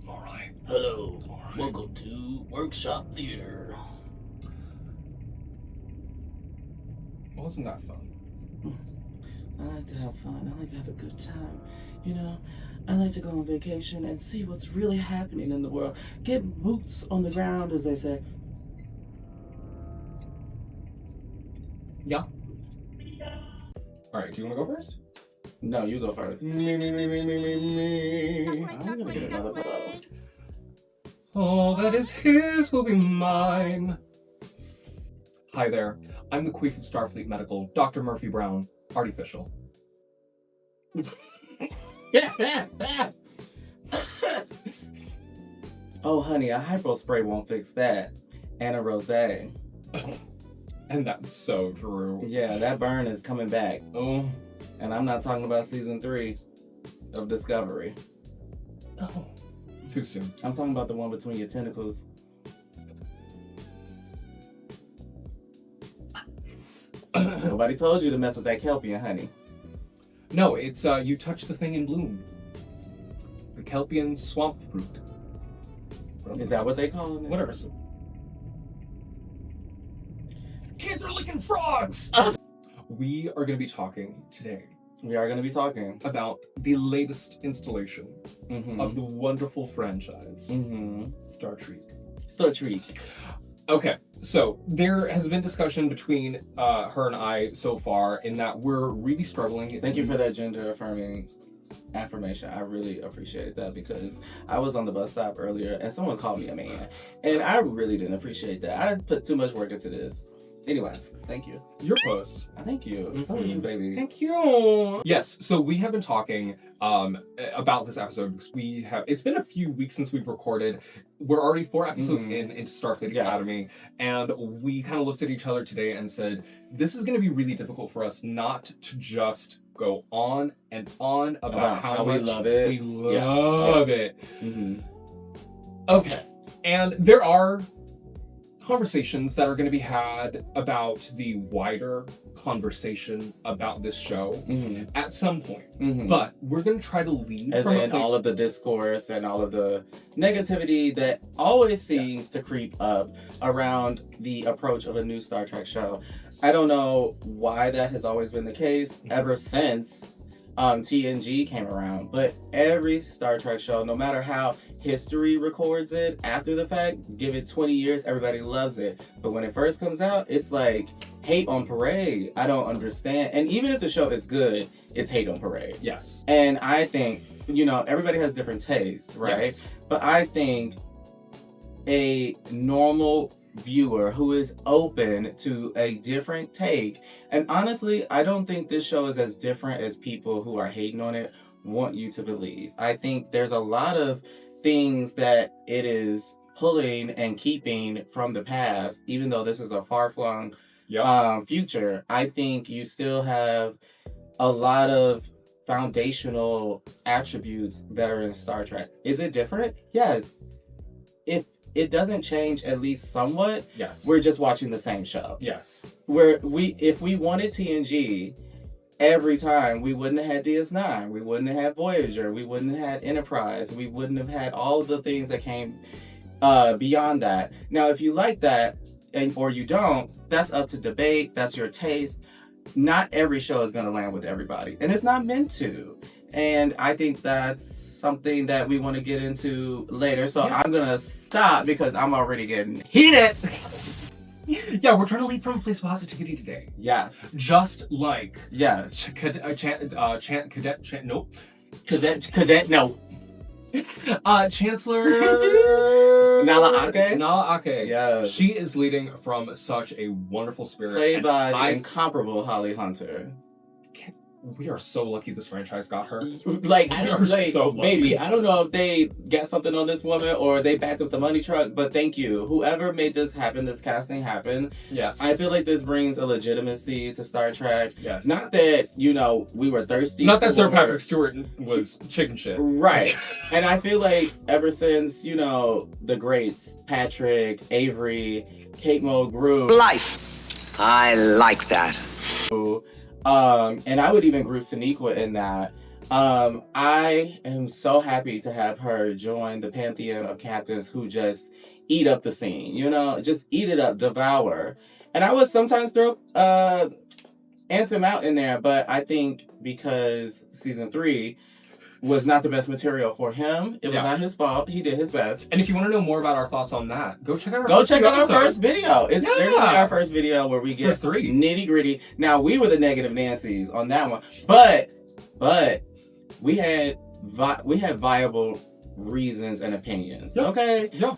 Alright. Hello. Welcome to Workshop Theater. Wasn't that fun? I like to have fun. I like to have a good time. You know, I like to go on vacation and see what's really happening in the world. Get boots on the ground, as they say. Yeah. Alright, do you want to go first? No, you go first. Me. I'm gonna get another bottle. All that is his will be mine. Hi there. I'm the Queef of Starfleet Medical, Dr. Murphy Brown, artificial. Oh, honey, a hypo spray won't fix that. And a rosé. And that's so true. Yeah, that burn is coming back. Oh. And I'm not talking about season 3 of Discovery. Oh. Too soon. I'm talking about the one between your tentacles. Nobody told you to mess with that Kelpian, honey. No, it's you touch the thing in bloom. The Kelpian swamp fruit. Is that what they call it? Whatever. Kids are licking frogs! We are going to be talking today. We are going to be talking about the latest installation of the wonderful franchise, Star Trek. Star Trek. Okay, so there has been discussion between her and I so far in that we're really struggling. Thank you for that gender affirming affirmation. I really appreciate that because I was on the bus stop earlier and someone called me a man. And I really didn't appreciate that. I put too much work into this. Anyway, thank you. Your puss. Thank you. So are you, baby. Thank you. Yes, so we have been talking about this episode because it's been a few weeks since we've recorded. We're already 4 episodes into Starfleet Academy, and we kind of looked at each other today and said, this is going to be really difficult for us not to just go on and on about how we much love it. We love it. Okay, and there are conversations that are going to be had about the wider conversation about this show at some point, but we're going to try to lead as from in all of the discourse and all of the negativity that always seems to creep up around the approach of a new Star Trek show. I don't know why that has always been the case ever since TNG came around, but every Star Trek show, no matter how history records it after the fact, give it 20 years, everybody loves it. But when it first comes out, it's like hate on parade. I don't understand. And even if the show is good, it's hate on parade. Yes. And I think, everybody has different tastes, right? Yes. But I think a normal viewer who is open to a different take, and honestly, I don't think this show is as different as people who are hating on it want you to believe. I think there's a lot of things that it is pulling and keeping from the past, even though this is a far-flung future. I think you still have a lot of foundational attributes that are in Star Trek. Is it different? Yes. If it doesn't change at least somewhat, yes, we're just watching the same show. Yes. If we wanted TNG every time, we wouldn't have had DS9, we wouldn't have had Voyager, we wouldn't have had Enterprise, we wouldn't have had all of the things that came beyond that. Now, if you like that or you don't, that's up to debate. That's your taste. Not every show is going to land with everybody, and it's not meant to. And I think that's something that we want to get into later. So I'm going to stop because I'm already getting heated. Yeah, we're trying to lead from a place of positivity today. Yes. Just like Cadet, no. Chancellor Nala Ake. Nala Ake. Yes. She is leading from such a wonderful spirit. Played by the incomparable Holly Hunter. We are so lucky this franchise got her. Like, I don't like, so lucky. Maybe. I don't know if they got something on this woman or they backed up the money truck, but thank you. Whoever made this happen, this casting happen. Yes. I feel like this brings a legitimacy to Star Trek. Yes. Not that, we were thirsty. Not that Sir Patrick Stewart was chicken shit. Right. And I feel like ever since, the greats, Patrick, Avery, Kate Mulgrew. Life. I like that. And I would even group Sonequa in that. I am so happy to have her join the pantheon of captains who just eat up the scene, just eat it up, devour. And I would sometimes throw Anson Mount in there, but I think because season 3 was not the best material for him, it was not his fault. He did his best. And if you want to know more about our thoughts on that, go check out our first video. It's literally our first video where we get nitty gritty. Now, we were the negative Nancys on that one, but we had viable reasons and opinions. Yep. Okay. Yeah.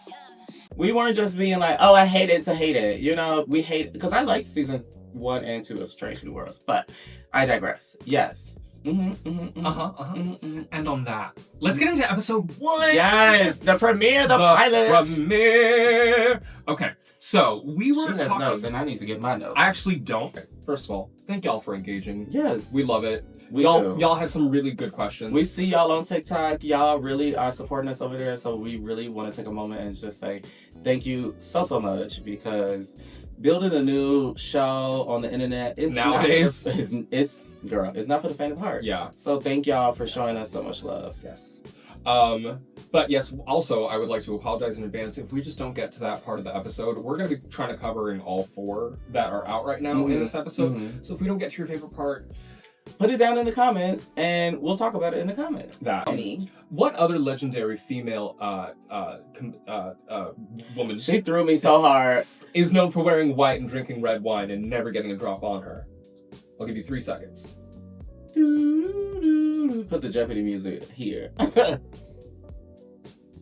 We weren't just being like, oh, I hate it to hate it. We hate, because I like season 1 and 2 of Strange New Worlds, but I digress. Yes. And on that, let's get into episode 1. Yes, the premiere, the pilot. Premiere. Okay, so we were talking. Notes, and I need to get my notes. I actually don't. First of all, thank y'all for engaging. Yes, we love it. We y'all had some really good questions. We see y'all on TikTok. Y'all really are supporting us over there, so we really want to take a moment and just say thank you so much, because building a new show on the internet is nowadays it's not for the faint of heart. Yeah. So thank y'all for showing us so much love. Yes. But yes, also I would like to apologize in advance if we just don't get to that part of the episode. We're going to be trying to cover in all 4 that are out right now in this episode. So if we don't get to your favorite part, put it down in the comments and we'll talk about it in the comments. What other legendary female woman, she threw me so hard, is known for wearing white and drinking red wine and never getting a drop on her? I'll give you 3 seconds. Put the Jeopardy music here.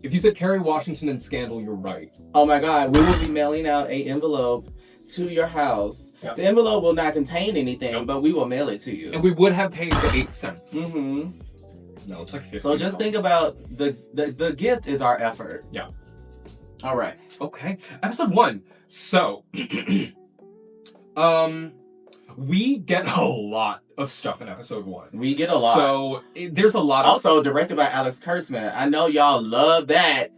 If you said Kerry Washington and Scandal, you're right. Oh my God, we will be mailing out an envelope to your house. Yep. The envelope will not contain anything, but we will mail it to you. And we would have paid the 8 cents. No, it's like 50. So just think about the gift is our effort. Yeah. All right. Okay. Episode 1. So, we get a lot of stuff in episode 1. We get a lot. So there's a lot. Also directed by Alex Kurtzman. I know y'all love that.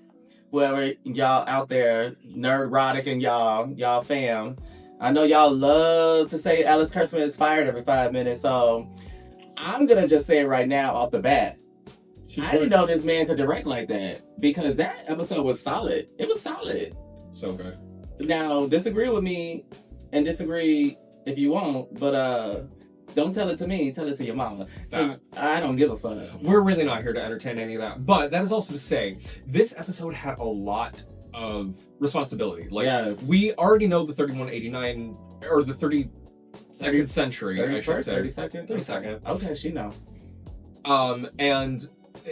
Whoever y'all out there, nerdrotic and y'all fam. I know y'all love to say Alex Kurtzman is fired every 5 minutes. So I'm gonna just say it right now off the bat. I didn't know this man could direct like that, because that episode was solid. It was solid. So good. Now, disagree with me and disagree if you want, but don't tell it to me, tell it to your mama. I don't give a fuck. We're really not here to entertain any of that. But that is also to say, this episode had a lot of responsibility. Like, we already know the 3189, or the 32nd century, I should say. 32nd? 32nd. Okay, she know.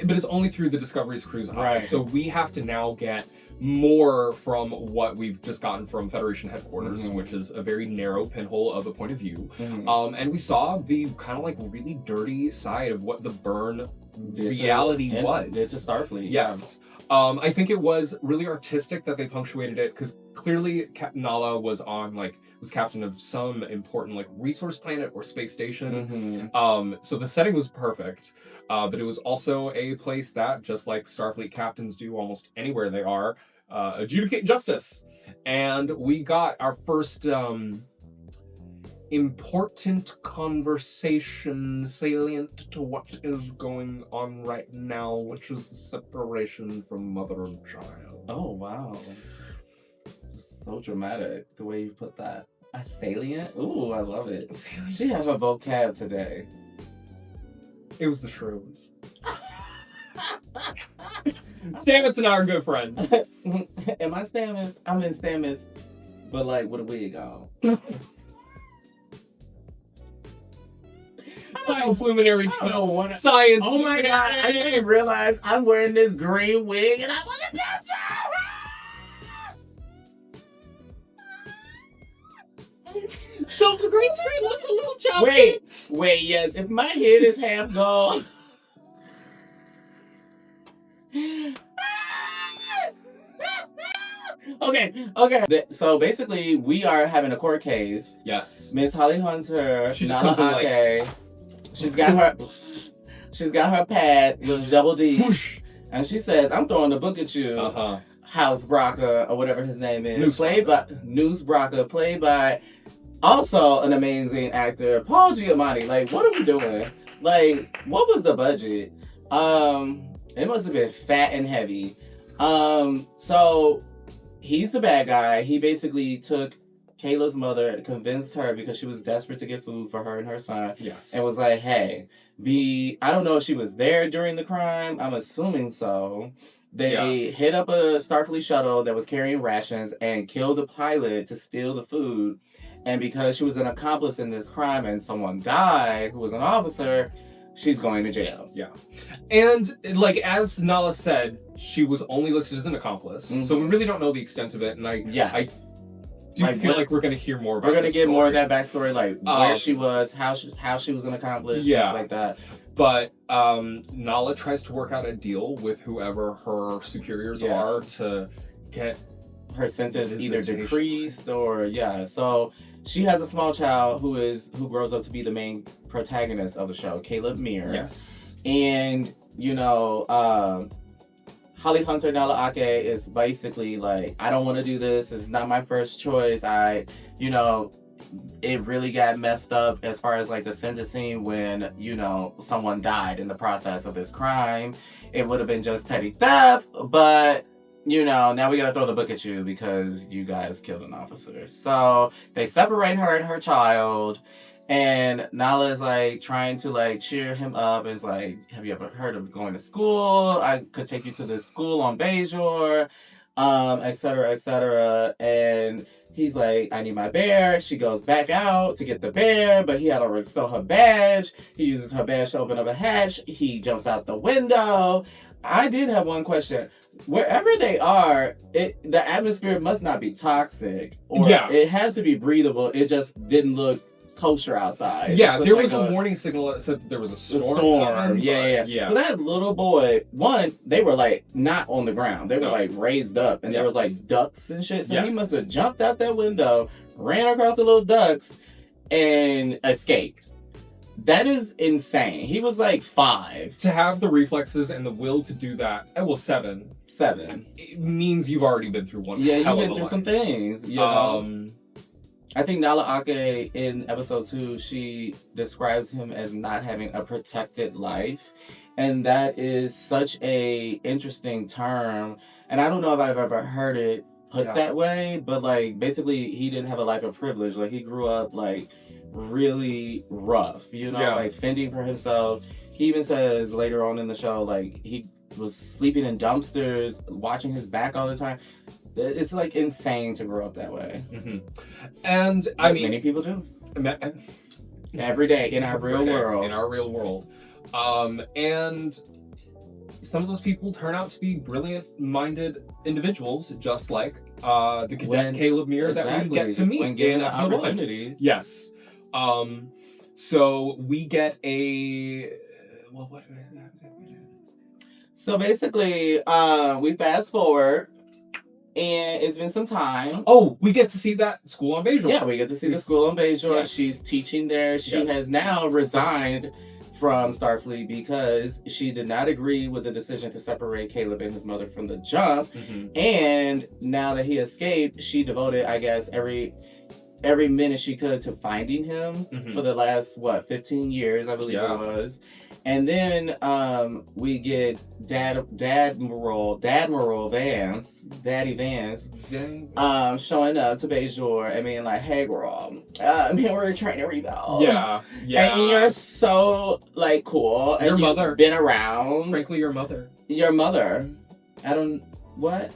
But it's only through the Discovery's cruise high. Right. So we have to now get more from what we've just gotten from Federation headquarters, which is a very narrow pinhole of a point of view. And we saw the kind of like really dirty side of what the burn reality was. Did to Starfleet. Yes. I think it was really artistic that they punctuated it, because clearly Captain Nala was captain of some important like resource planet or space station. So the setting was perfect. But it was also a place that, just like Starfleet captains do almost anywhere they are, adjudicate justice. And we got our first important conversation salient to what is going on right now, which is the separation from mother and child. Oh, wow. So dramatic, the way you put that. A salient? Ooh, I love it. Salient. She had her vocab today. It was the shrooms. Stamets and I are good friends. Am I Stamets? I'm in Stamets, but like with a wig on. Science luminary. I don't want Science. Oh my God! I didn't realize I'm wearing this green wig and I want a picture. So the green screen looks a little choppy. Wait, yes. If my head is half gone. Okay. So basically, we are having a court case. Yes. Miss Holly Hunter, Nala Ake. She's got her pad with double D, and she says, "I'm throwing the book at you." House Braca, or whatever his name is, Noose Braca, played by also an amazing actor, Paul Giamatti. Like, what are we doing? Like, what was the budget? It must have been fat and heavy. So he's the bad guy. He basically took Kayla's mother, convinced her because she was desperate to get food for her and her son. Yes. And was like, hey, I don't know if she was there during the crime. I'm assuming so. They hit up a Starfleet shuttle that was carrying rations and killed the pilot to steal the food. And because she was an accomplice in this crime and someone died who was an officer, she's going to jail. Yeah. And, like, as Nala said, she was only listed as an accomplice. Mm-hmm. So we really don't know the extent of it. And I do feel like we're going to hear more about it. We're going to get more of that backstory, like where she was, how she was an accomplice, things like that. But Nala tries to work out a deal with whoever her superiors are to get her sentence either decreased or so she has a small child who grows up to be the main protagonist of the show, Caleb Meir. Yes. And Holly Hunter Nala Ake is basically like, I don't want to do this. It's not my first choice. It really got messed up as far as like the sentencing when, someone died in the process of this crime. It would have been just petty theft, but now we gotta throw the book at you because you guys killed an officer. So they separate her and her child, and Nala is like trying to like cheer him up. It's like, have you ever heard of going to school? I could take you to this school on Bajor, et cetera, et cetera. And he's like, I need my bear. She goes back out to get the bear, but he had already stole her badge. He uses her badge to open up a hatch. He jumps out the window. I did have one question. Wherever they are, the atmosphere must not be toxic. Or it has to be breathable. It just didn't look kosher outside. Yeah, there was a warning signal that said that there was a storm. Yeah. So that little boy, they were like not on the ground. They were like raised up, and there was like ducks and shit. So he must have jumped out that window, ran across the little ducks, and escaped. That is insane. He was like 5. To have the reflexes and the will to do that, 7. It means you've already been through one. Yeah, you've been through some things. I think Nala Ake in episode 2, she describes him as not having a protected life. And that is such a interesting term. And I don't know if I've ever heard it put that way, but like basically he didn't have a life of privilege. Like he grew up like really rough, like fending for himself. He even says later on in the show, like he was sleeping in dumpsters, watching his back all the time. It's like insane to grow up that way. Mm-hmm. And I mean, many people do every day in our real world. And some of those people turn out to be brilliant-minded individuals, just like the cadet Caleb Meir that we get to meet when given the opportunity. Yes. So we get a So basically, we fast forward. And it's been some time. Oh, we get to see that school on Bajor. Yeah, we get to see the school on Bajor. Yes. She's teaching there. She has now resigned from Starfleet because she did not agree with the decision to separate Caleb and his mother from the jump. Mm-hmm. And now that he escaped, she devoted, I guess, every minute she could to finding him for the last 15 years, I believe it was. And then we get Daddy Vance showing up to Bajor and being like, hey girl, we're trying to rebel. Yeah. And you're so like cool. And your mother. You've been around. Frankly, your mother. What?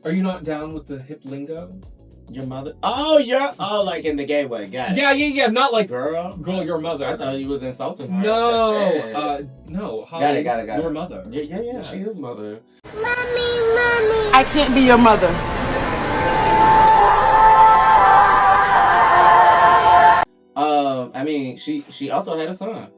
Are you not down with the hip lingo? Your mother? Oh, like in the gay way. Got it. Yeah. Not like girl, your mother. I thought you was insulting her. No. Holly, got it. Your mother. Yeah. Yes. She is mother. Mommy. I can't be your mother. I mean, she also had a son.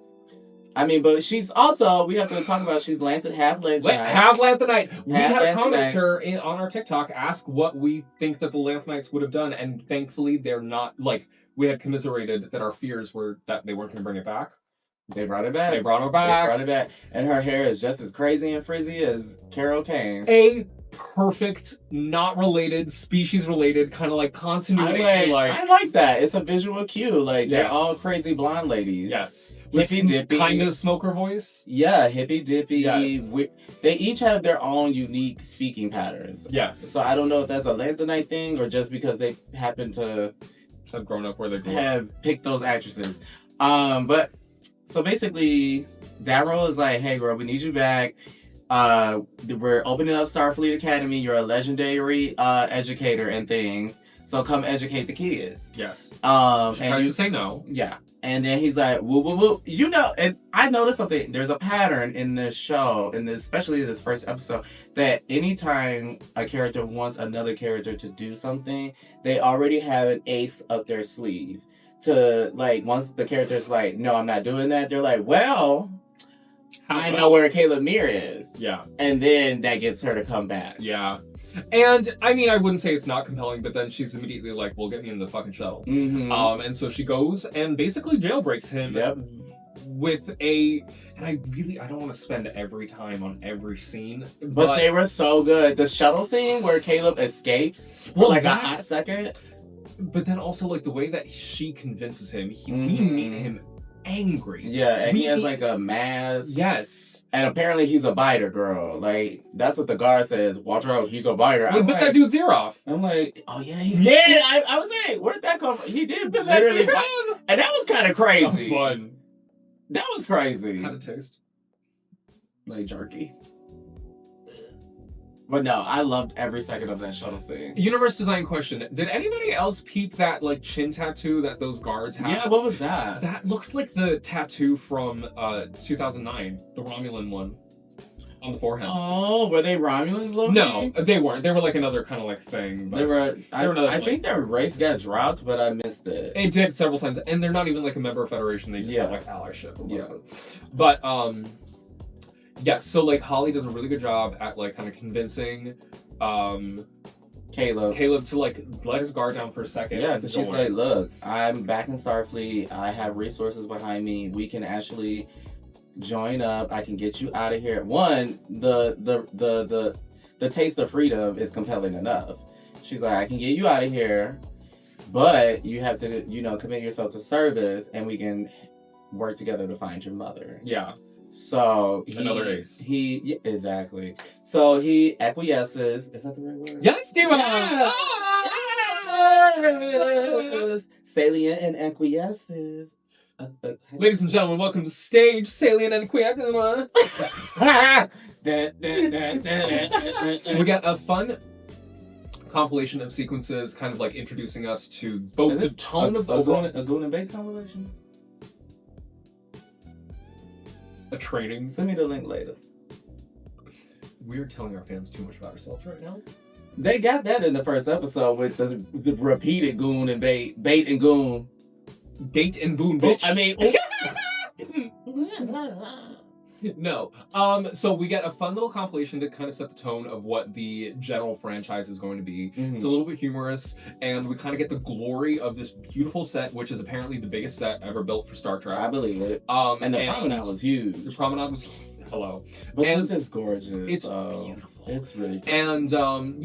I mean, but she's also, we have to talk about, she's half Lanthanite. Half Lanthanite. We had a commenter on our TikTok ask what we think that the Lanthanites would have done, and thankfully they're not, like, we had commiserated that our fears were that they weren't going to bring it back. They brought it back. They brought her back. And her hair is just as crazy and frizzy as Carol Kane's. perfect, not related, species related, kind of like continuity. I like that. It's a visual cue. Like, they're Yes. all crazy blonde ladies. Yes. Hippy dippy. Kind of smoker voice. Yeah, hippy dippy. Yes. They each have their own unique speaking patterns. Yes. So I don't know if that's a Lanthanite thing or just because they happen to Have grown up where they grew up. have picked those actresses. But so basically, Daryl is like, "Hey, girl, we need you back. We're opening up Starfleet Academy. You're a legendary educator and things. So come educate the kids." Yes. She And tries to say no. yeah. And then he's like, woo, woo, woo. You know, and I noticed something. There's a pattern in this show, especially this first episode, that anytime a character wants another character to do something, they already have an ace up their sleeve. To, like, once the character's like, no, I'm not doing that, they're like, well, I know where Caleb Meir is. Yeah. And then that gets her to come back. Yeah. And, I mean, I wouldn't say it's not compelling, but then she's immediately like, well, get me in the fucking shuttle. Mm-hmm. And so she goes and basically jailbreaks him with and I don't want to spend every time on every scene. But they were so good. The shuttle scene where Caleb escapes for like a hot second. But then also, like, the way that she convinces him, we meet him angry. Yeah, and he has like a mask. Yes. And apparently he's a biter, girl. Like, that's what the guard says. Watch out, he's a biter. Well, bit that dude's ear off. I'm like, oh yeah, he did. I was saying, where'd that come from? He did literally bite. And that was kind of crazy. That was fun. That was crazy. How'd it taste? Like jerky. But no, I loved every second of that shuttle scene. Universe design question. Did anybody else peep that, like, chin tattoo that those guards have? Yeah, what was that? That looked like the tattoo from 2009, the Romulan one, on the forehead. Oh, were they Romulans looking? No, they weren't. They were like another kind of like thing. But They were. I like, think their race got dropped, but I missed it. It did several times, and they're not even like a member of Federation. They just have like allyship. Or whatever. But yeah. So like Holly does a really good job at like kind of convincing Caleb to like let his guard down for a second. Yeah, because she's like, look, I'm back in Starfleet. I have resources behind me. We can actually join up. I can get you out of here. One, the taste of freedom is compelling enough. She's like, I can get you out of here, but you have to, commit yourself to service, and we can work together to find your mother. Yeah. So another ace. Exactly. So he acquiesces. Is that the right word? Yes, Steven. Yes. Salient and acquiesces. Ladies and gentlemen, welcome to the stage, Salient and Quiacuma. We got a fun compilation of sequences, kind of like introducing us to both the tone of the overall... A Goon and Bait compilation? A training. Send me the link later. We're telling our fans too much about ourselves right now. They got that in the first episode with the repeated Goon and Bait and Goon. Bait and boon, bitch. I mean... No. So we get a fun little compilation to kind of set the tone of what the general franchise is going to be. Mm-hmm. It's a little bit humorous, and we kind of get the glory of this beautiful set, which is apparently the biggest set ever built for Star Trek. I believe it. And the promenade was huge. The promenade was hello. But and this is gorgeous. It's beautiful. It's really beautiful. And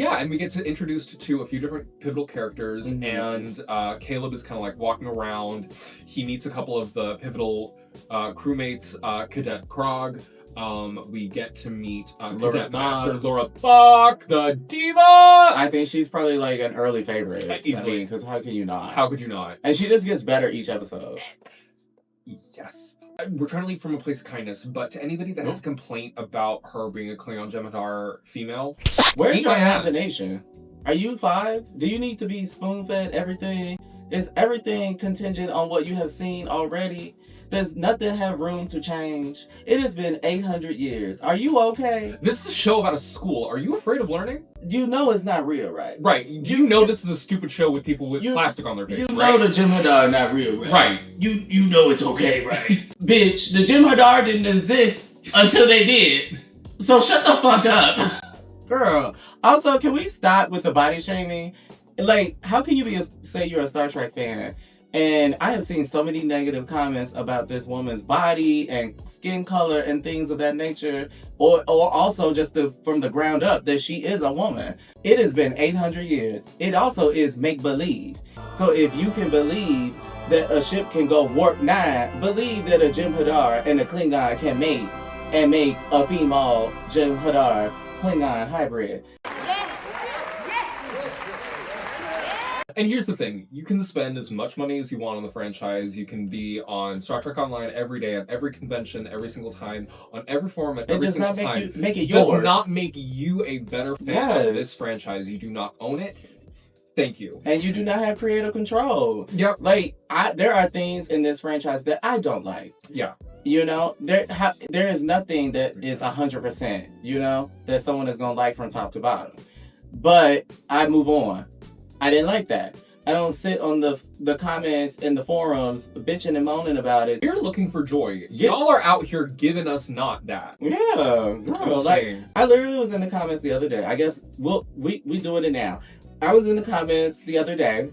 and we get to introduce to a few different pivotal characters, and Caleb is kind of like walking around. He meets a couple of the pivotal crewmates, Cadet Krog. We get to meet Cadet Master Laura Thok, the diva. I think she's probably like an early favorite. Easily. Because how can you not? How could you not? And she just gets better each episode. Yes. We're trying to leave from a place of kindness, but to anybody that has a complaint about her being a Klingon Jem'Hadar female, where's your imagination? Are you 5? Do you need to be spoon-fed everything? Is everything contingent on what you have seen already? Does nothing have room to change? It has been 800 years. Are you okay? This is a show about a school. Are you afraid of learning? You know it's not real, right? Right. You know this is a stupid show with people with plastic on their face, You right? know the Jem'Hadar are not real, right? Right. You know it's okay, right? Bitch, the Jem'Hadar didn't exist until they did. So shut the fuck up. Girl. Also, can we stop with the body shaming? Like, how can you say you're a Star Trek fan, And I have seen so many negative comments about this woman's body and skin color and things of that nature, or also just from the ground up that she is a woman. It has been 800 years. It also is make-believe. So if you can believe that a ship can go warp 9, believe that a Jem'Hadar and a Klingon can mate and make a female Jem'Hadar Klingon hybrid. And here's the thing, you can spend as much money as you want on the franchise. You can be on Star Trek Online every day, at every convention, every single time, on every forum, at every single time. It make it yours. Does not make you a better fan of this franchise. You do not own it. Thank you. And you do not have creative control. Yep. Like, there are things in this franchise that I don't like. Yeah. You know, there is nothing that is 100%, you know, that someone is going to like from top to bottom. But I move on. I didn't like that. I don't sit on the comments in the forums bitching and moaning about it. You're looking for joy. Y'all are out here giving us not that. Yeah, girl. Like, I literally was in the comments the other day. I guess we doing it now. I was in the comments the other day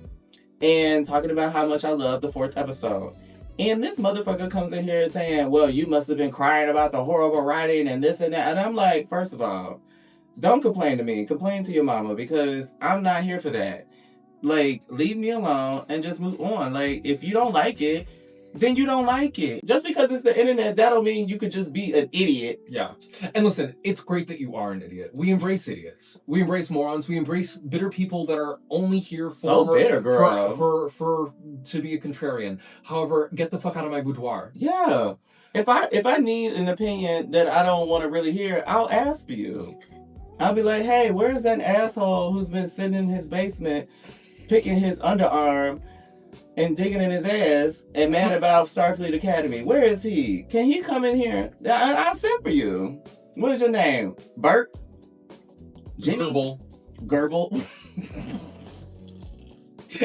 and talking about how much I love the 4th episode. And this motherfucker comes in here saying, well, you must have been crying about the horrible writing and this and that. And I'm like, first of all, don't complain to me. Complain to your mama, because I'm not here for that. Like, leave me alone and just move on. Like, if you don't like it, then you don't like it. Just because it's the internet, that don't mean you could just be an idiot. Yeah. And listen, it's great that you are an idiot. We embrace idiots. We embrace morons. We embrace bitter people that are only here for... So bitter, girl. For to be a contrarian. However, get the fuck out of my boudoir. Yeah. If I need an opinion that I don't want to really hear, I'll ask you. I'll be like, hey, where's that asshole who's been sitting in his basement picking his underarm and digging in his ass and mad about Starfleet Academy? Where is he? Can he come in here? I'll send for you. What is your name? Bert? Jimmy? Gerbil?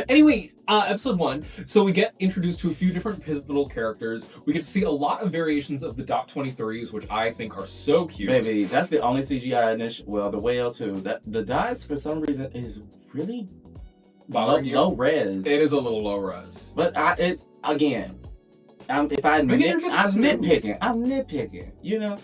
Anyway, episode 1. So we get introduced to a few different pivotal characters. We get to see a lot of variations of the Doc 23s, which I think are so cute. Baby, that's the only CGI initial. Well, the whale too. The dots for some reason is really low res. It is a little low res. But it's again. I'm nitpicking. I'm nitpicking. You know,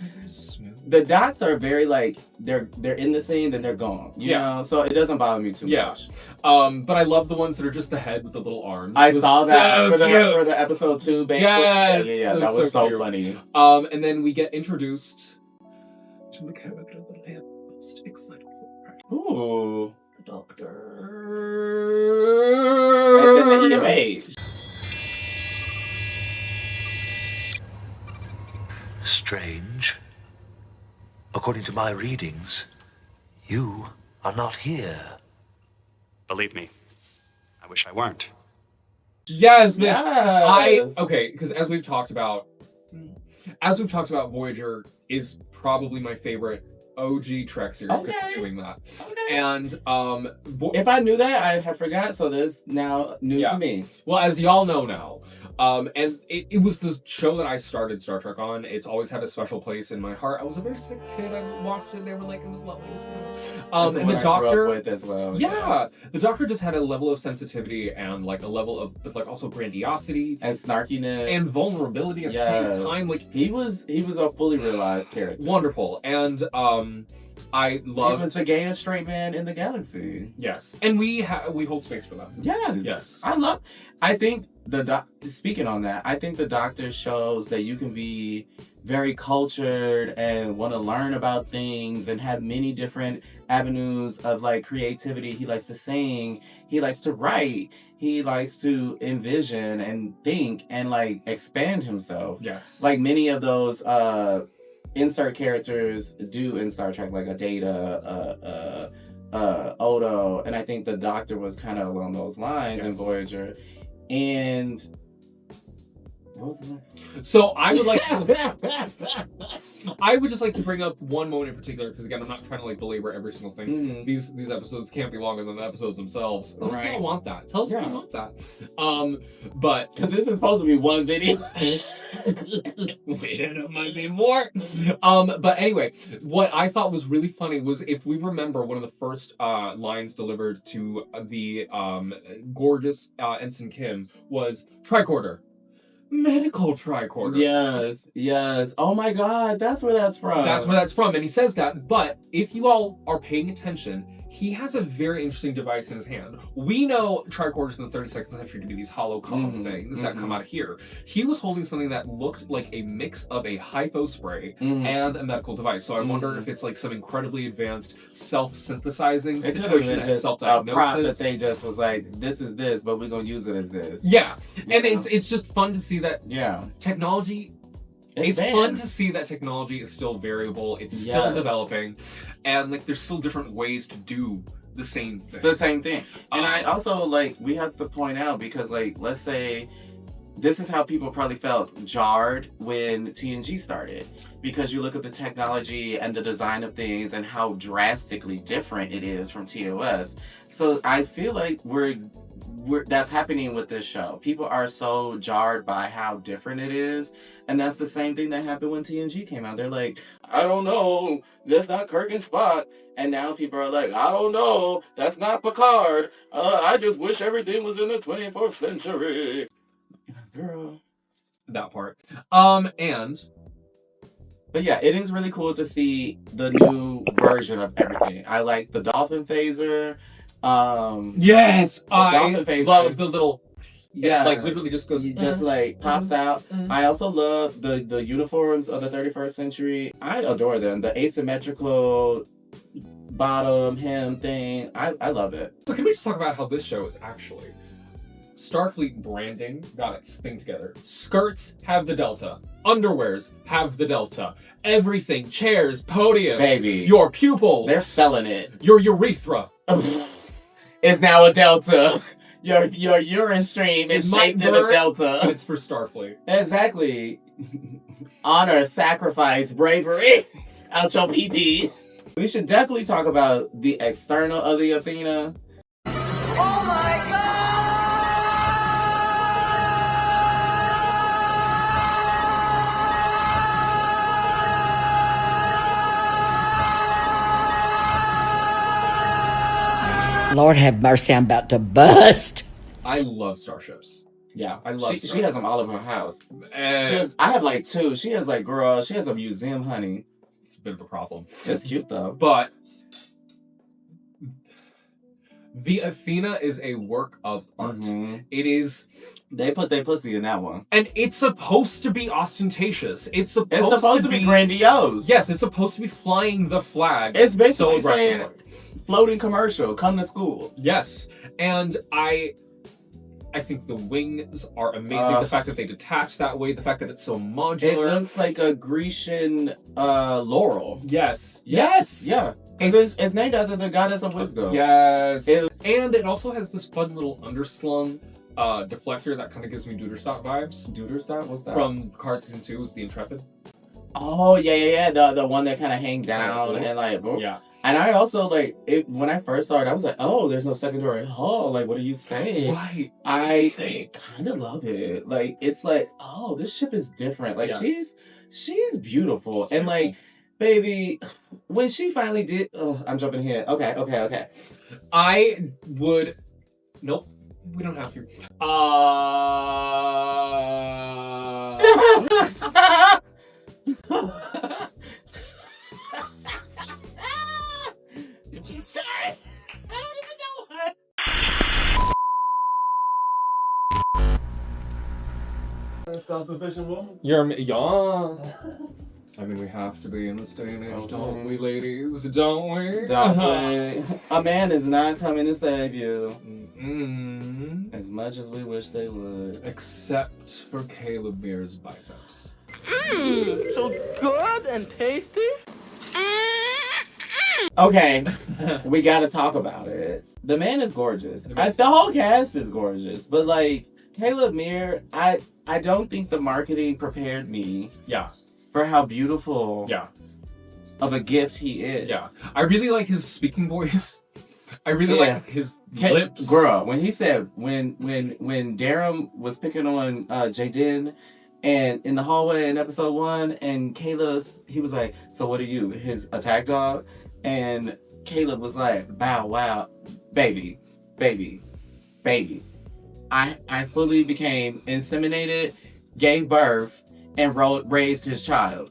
the dots are very like they're in the scene, then they're gone. You know, so it doesn't bother me too much. But I love the ones that are just the head with the little arms. I saw that for the episode 2 banquet. Yes, yeah, that was so funny. And then we get introduced to the character that I am most excited for. Ooh, the Doctor. That's in the EMA. Strange. According to my readings, you are not here. Believe me, I wish I weren't. Yes, bitch. Yes. Okay, because as we've talked about, Voyager is probably my favorite OG Trek series. Okay. If we're doing that. Okay. And if I knew that, I had forgot. So this is now new to me. Well, as y'all know now, and it was the show that I started Star Trek on. It's always had a special place in my heart. I was a very sick kid. I watched it. They were like, it was lovely. It was good. And the Doctor, I grew up with as well. Yeah, the Doctor just had a level of sensitivity and like a level of like also grandiosity and snarkiness and vulnerability at the same time. Like he was a fully realized character. Wonderful. And I love. He was the gayest straight man in the galaxy. Yes, and we hold space for them. Yes. I think speaking on that, I think the Doctor shows that you can be very cultured and want to learn about things and have many different avenues of like creativity. He likes to sing, he likes to write, he likes to envision and think and like expand himself. Yes. Like many of those insert characters do in Star Trek, like a Data, Odo, and I think the Doctor was kind of along those lines in Voyager. And What was it? So I would like I would just like to bring up one moment in particular, because again, I'm not trying to like belabor every single thing. Mm-hmm. These episodes can't be longer than the episodes themselves. Tell us if you Right. don't want that. Tell us if Yeah. you want that. But Because this is supposed to be one video. wait, it might be more. But anyway, what I thought was really funny was, if we remember, one of the first lines delivered to the gorgeous Ensign Kim was tricorder. Medical tricorder. Yes. Oh my God, that's where that's from. That's where that's from, and he says that. But if you all are paying attention, he has a very interesting device in his hand. We know tricorders in the 32nd century to be these hollow column things that come out of here. He was holding something that looked like a mix of a hypo spray and a medical device. So I wonder if it's like some incredibly advanced self-synthesizing It could have situation, been that just a self-diagnosis. prop that they just was like, this is this, but we're gonna use it as this. Yeah, and Yeah. it's just fun to see that technology. It's fun to see that technology is still variable. It's still developing, and like there's still different ways to do the same thing. It's the same thing. And I also like, we have to point out, because like, let's say this is how people probably felt jarred when TNG started, because you look at the technology and the design of things and how drastically different it is from TOS. So I feel like we're that's happening with this show. People are so jarred by how different it is, and that's the same thing that happened when TNG came out. They're like, I don't know, that's not Kirk and Spock. And now people are like, I don't know, that's not Picard. I just wish everything was in the 24th century. Girl. That part. But yeah, it is really cool to see the new version of everything. I like the dolphin phaser. Yes, dolphin phaser. love the little. Yeah, like literally just goes. Just like pops out. I also love the uniforms of the 31st century. I adore them. The asymmetrical bottom hem thing. I love it. So can we just talk about how this show is actually Starfleet branding got its thing together. Skirts have the Delta. Underwears have the Delta. Everything, chairs, podiums, Baby. your pupils, They're selling it. your urethra. It's now a Delta. Your urine stream is shaped in a But Delta. it's for Starfleet. Exactly. Honor, sacrifice, bravery. Out your pee-pee. We should definitely talk about the external of the Athena. Oh my God! Lord have mercy, I'm about to bust. I love starships. Yeah, I love she has them all over her house. And I have like 2. She has like, girl, she has a museum, honey. it's a bit of a problem. It's cute though. But the Athena is a work of art. It is, They put their pussy in that one. and it's supposed to be ostentatious. It's supposed, It's supposed to be grandiose. Yes, it's supposed to be flying the flag. It's basically so saying aggressively. floating commercial, come to school. Yes, and I think the wings are amazing. The fact that they detach that way, the fact that it's so It modular. looks like a Grecian laurel. Yes. Yes. Yeah. Because it's named after the goddess of wisdom. Yes. And it also has this fun little underslung deflector that kind of gives me Duderstock vibes. Duderstock? What's that? From Picard Season 2 was the Intrepid. Oh, yeah. The one that kind of hang down and like... whoop. Yeah. And I also, like, when I first saw it, I was like, oh, there's no secondary hull. Like, what are you saying? Right. I kind of love it. Like, it's like, oh, this ship is different. Like, she's beautiful. And, like, baby, when she finally did... Oh, I'm jumping ahead. Okay. I would... Nope. We don't have to. Sorry. I don't even know what. Self-sufficient woman. You're young. I mean, we have to be in this day and age, don't we, ladies? Don't we? Don't we? A man is not coming to save you. As much as we wish they would. Except for Caleb Beer's biceps. So good and tasty? Okay, we gotta talk about it. The man is gorgeous. The whole cast is gorgeous. But, like, Caleb Meir, I don't think the marketing prepared me Yeah. for how beautiful Yeah. of a gift he is. Yeah. I really like his speaking voice. I really like his lips. Girl, when he said when Darum was picking on Jaden and in the hallway in episode 1 and he was like, so what are you, his attack dog? And Caleb was like, bow wow, baby. I fully became inseminated, gave birth, and raised his child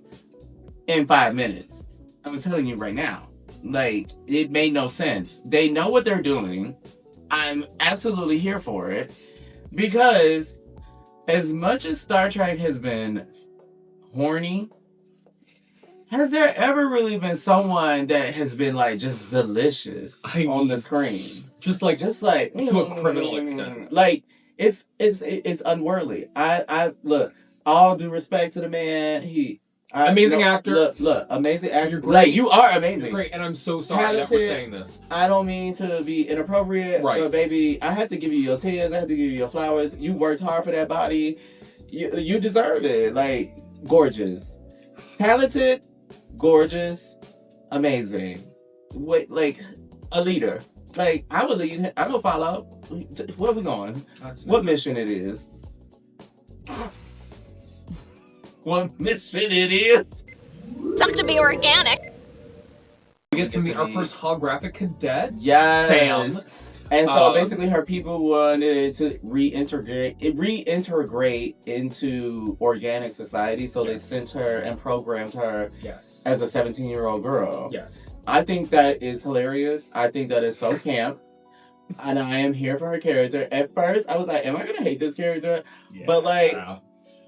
in 5 minutes. I'm telling you right now. Like, it made no sense. They know what they're doing. I'm absolutely here for it. Because as much as Star Trek has been horny, has there ever really been someone that has been like just delicious on the screen? Just like to a criminal extent. Like, it's unworldly. I look, all due respect to the man, amazing actor. Look, amazing actor. You're great. Like, you are amazing. You're great, and I'm so sorry that we're saying this. I don't mean to be inappropriate, but baby, I had to give you your tears. I had to give you your flowers. You worked hard for that body. You deserve it. Like, gorgeous, talented, gorgeous, amazing. Wait, like a leader. Like, I would lead. I would follow. Where we going? What mission it is? What mission it is? Something to be organic. We get to meet our first holographic cadet. Yes. Sam. And so basically her people wanted to reintegrate into organic society. So they sent her and programmed her as a 17-year-old girl. Yes. I think that is hilarious. I think that is so camp. And I am here for her character. At first, I was like, am I going to hate this character? Yeah. But like,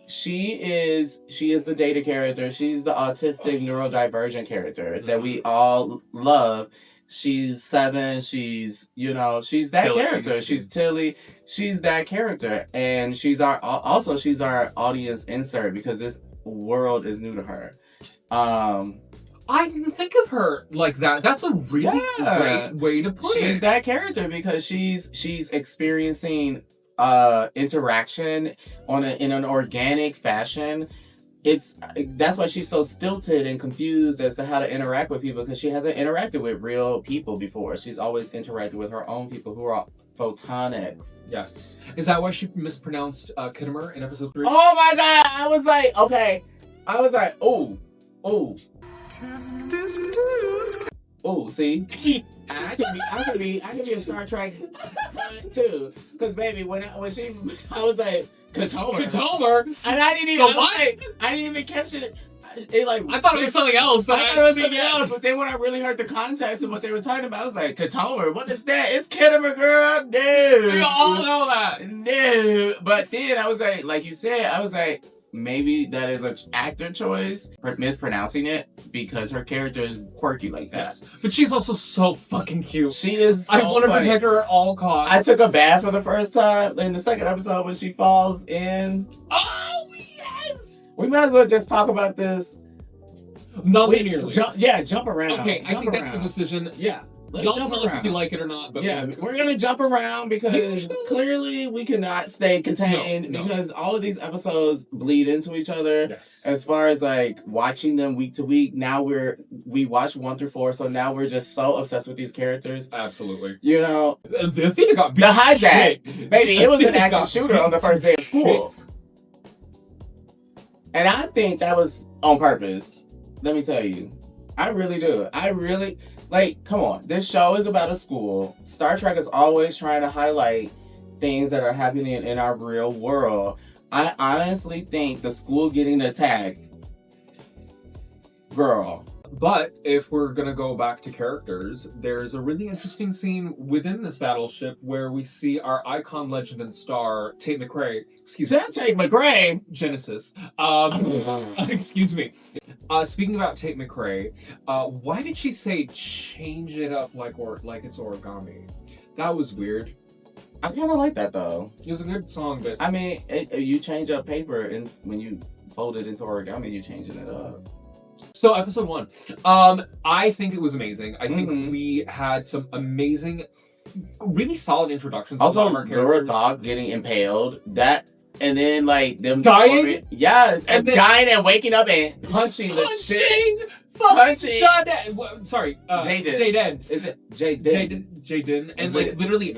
she is the data character. She's the autistic neurodivergent character that we all love. She's 7. She's that Tilly, character. She's Tilly. She's that character. And she's our audience insert because this world is new to her. I didn't think of her like that. That's a really great way to put it. She's that character because she's experiencing interaction in an organic fashion. That's why she's so stilted and confused as to how to interact with people, because she hasn't interacted with real people before. She's always interacted with her own people who are photonics. Yes. Is that why she mispronounced Kittimer in episode 3? Oh my god! I was like, okay. I was like, oh. Oh, see? I can be a Star Trek fan too. Cause baby, when I was like, Katomer. And I didn't even catch it. I thought it was something else. I thought it was something else, but then when I really heard the context of what they were talking about, I was like, Katomer, what is that? It's Kittimer, girl. No. We all know that. No. But then I was like you said, I was like, maybe that is an actor choice, mispronouncing it, because her character is quirky like that. Yes. But she's also so fucking cute. She is so I want to protect her at all costs. I took a bath for the first time in the second episode when she falls in. Oh, yes! We might as well just talk about this. Not linearly. Jump around. Okay, I think that's the decision. Yeah. Y'all tell us if you like it or not. But we're going to jump around because clearly we cannot stay contained because all of these episodes bleed into each other. Yes. As far as like watching them week to week, now we watch 1 through 4, so now we're just so obsessed with these characters. Absolutely. You know, the Athena got beat. The hijack. Baby, it was an active shooter on the first day of school. And I think that was on purpose. Let me tell you. I really do. Like, come on. This show is about a school. Star Trek is always trying to highlight things that are happening in our real world. I honestly think the school getting attacked, girl. But if we're going to go back to characters, there's a really interesting scene within this battleship where we see our icon, legend, and star, Tate McRae. Excuse me. Tate McRae? Genesis. Excuse me. Speaking about Tate McRae, why did she say change it up like it's origami? That was weird. I kind of like that though. It was a good song, but I mean, you change up paper, and when you fold it into origami, you're changing it up. So episode 1, I think it was amazing. I think we had some amazing, really solid introductions. Also, Laura Dog getting impaled. That And then like them dying. Yes, and then, dying and waking up and punching the shit. Punching. Sorry, Jaden. Is it Jaden? Jaden, and like literally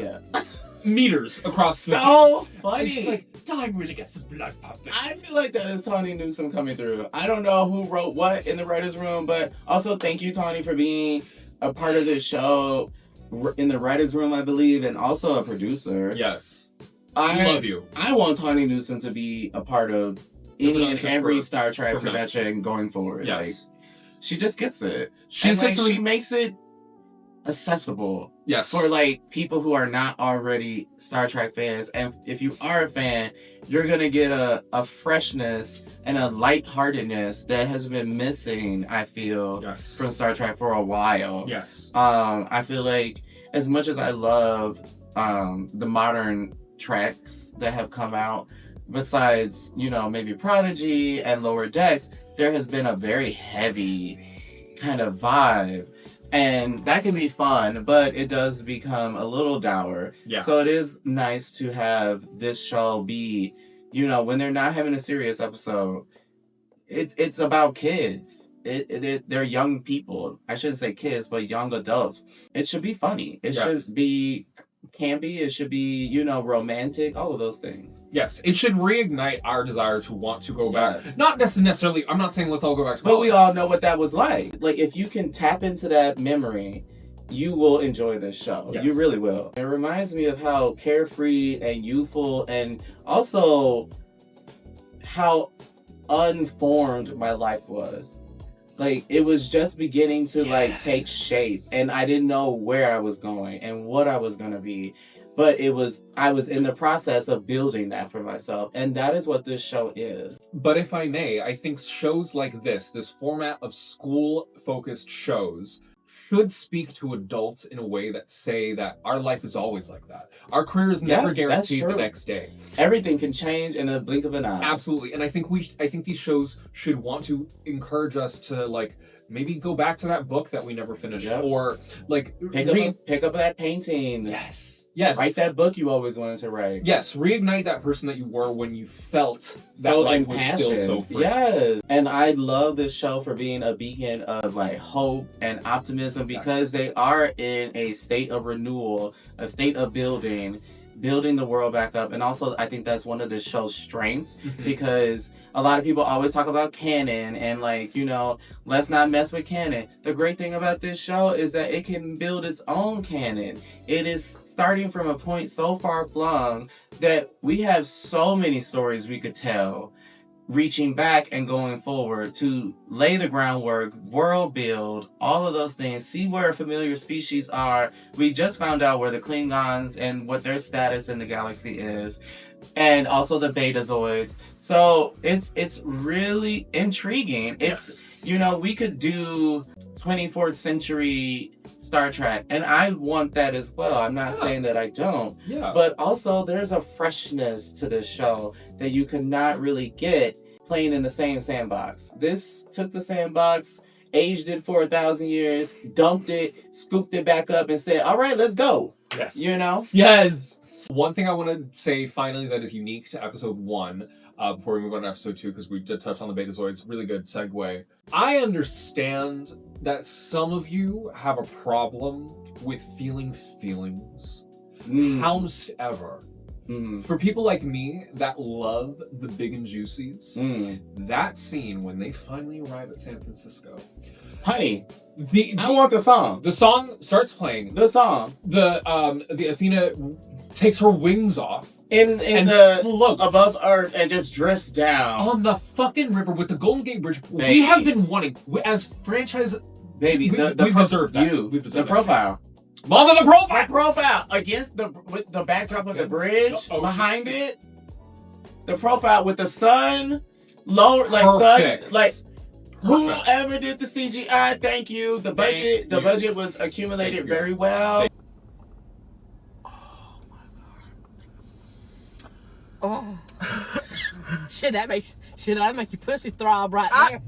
meters across the. So funny. It's just like dying really gets the blood pumping. I feel like that is Tawny Newsome coming through. I don't know who wrote what in the writers' room, but also thank you, Tawny, for being a part of this show in the writers' room, I believe, and also a producer. Yes, I love you. I want Tawny Newsome to be a part of any and every Star Trek production going forward. Yes. Like, she just gets it. She makes it accessible. Yes. For like people who are not already Star Trek fans. And if you are a fan, you're gonna get a freshness and a lightheartedness that has been missing, I feel, from Star Trek for a while. Yes. I feel like as much as I love the modern treks that have come out, besides, you know, maybe Prodigy and Lower Decks, there has been a very heavy kind of vibe. And that can be fun, but it does become a little dour. Yeah. So it is nice to have this show be, you know, when they're not having a serious episode, it's about kids. They're young people. I shouldn't say kids, but young adults. It should be funny. It should be campy. It should be, you know, romantic. All of those things. Yes, it should reignite our desire to want to go back. Not necessarily. I'm not saying let's all go back to college. But we all know what that was like. Like, if you can tap into that memory, you will enjoy this show. Yes. You really will. It reminds me of how carefree and youthful, and also how unformed my life was. Like, it was just beginning to like take shape, and I didn't know where I was going and what I was going to be. But I was in the process of building that for myself, and that is what this show is. But if I may, I think shows like this format of school-focused shows, should speak to adults in a way that say that our life is always like that. Our career is never guaranteed the next day. Everything can change in a blink of an eye. Absolutely, and I think these shows should want to encourage us to like maybe go back to that book that we never finished, or like pick up that painting. Yes. Write that book you always wanted to write. Yes, reignite that person that you were when you felt that life was still so free. Yes. And I love this show for being a beacon of like hope and optimism, because they are in a state of renewal, a state of building the world back up. And also, I think that's one of the show's strengths, because a lot of people always talk about canon and like, you know, let's not mess with canon. The great thing about this show is that it can build its own canon. It is starting from a point so far flung that we have so many stories we could tell, reaching back and going forward to lay the groundwork, world build, all of those things, see where familiar species are. We just found out where the Klingons and what their status in the galaxy is, and also the Betazoids. So it's really intriguing. It's, you know, we could do 24th century Star Trek, and I want that as well. I'm not saying that I don't. But also, there's a freshness to this show that you could not really get playing in the same sandbox. This took the sandbox, aged it for 1,000 years, dumped it, scooped it back up, and said, all right, let's go. Yes. You know? Yes. One thing I want to say finally that is unique to episode 1, before we move on to episode 2, because we did touch on the Betazoids, really good segue. I understand that some of you have a problem with feeling feelings. However, for people like me that love the big and juicies, that scene when they finally arrive at San Francisco, honey, I want the song. The song starts playing. The song. The Athena takes her wings off and floats above Earth and just drifts down on the fucking river with the Golden Gate Bridge. Baby. We have been wanting, as franchise, baby. We deserve that. We've deserved the profile. Mama, the profile. The profile against with the backdrop of the bridge behind it. The profile with the sun, low, like perfect. Sun, like. Perfect. Whoever did the CGI, thank you. The budget was accumulated very well. Oh, shit! That make your pussy throb right there.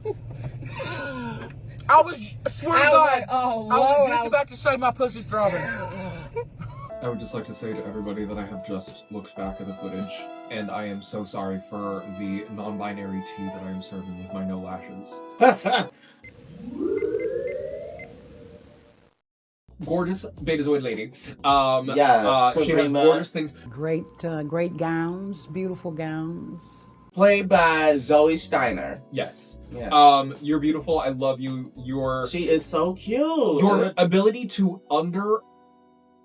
I swear to God, oh, I was just about to say my pussy's throbbing. I would just like to say to everybody that I have just looked back at the footage and I am so sorry for the non-binary tea that I am serving with my no lashes. Gorgeous Betazoid lady. Yes, she has Tarima. gorgeous things. Great gowns, beautiful gowns. Played by Zoe Steiner. Yes. Yeah. You're beautiful. I love you. She is so cute. Your ability to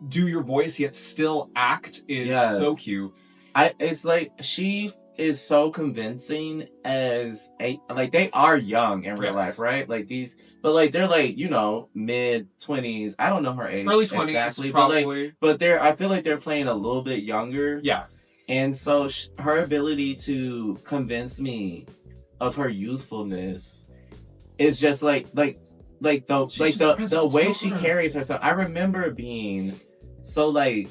do your voice yet still act is so cute. It's like she is so convincing as like they are young in real life, right? Like these, but like they're like, you know, mid-20s. I don't know her age Early 20s exactly, probably. but I feel like they're playing a little bit younger. Yeah. And so her ability to convince me of her youthfulness is just the way she carries herself. I remember being so like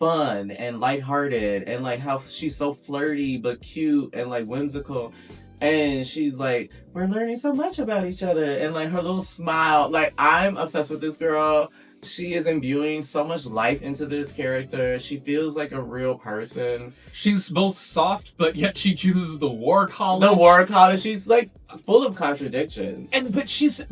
fun and lighthearted and like how she's so flirty but cute and like whimsical, and she's like, we're learning so much about each other, and like her little smile, like I'm obsessed with this girl. She is imbuing so much life into this character. She feels like a real person. She's both soft, but yet she chooses the war college. The war college. She's like full of contradictions. But she's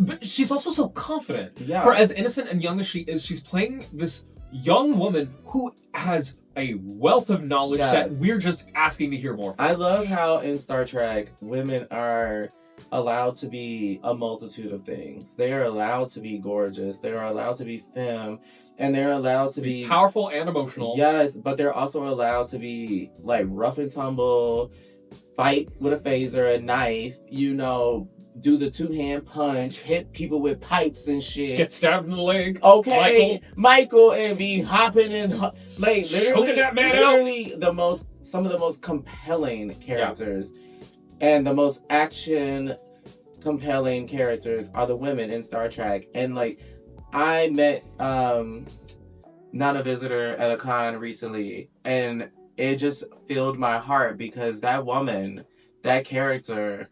also so confident. Yeah. For as innocent and young as she is, she's playing this young woman who has a wealth of knowledge that we're just asking to hear more from. I love how in Star Trek, women are allowed to be a multitude of things. They are allowed to be gorgeous. They are allowed to be femme. And they're allowed to be powerful and emotional. Yes, but they're also allowed to be like rough and tumble, fight with a phaser, a knife, you know, do the two-hand punch, hit people with pipes and shit. Get stabbed in the leg. Okay, Michael and be hopping and like literally, that man literally some of the most compelling characters and the most action compelling characters are the women in Star Trek. And like I met Nana Visitor at a con recently, and it just filled my heart because that woman, that character,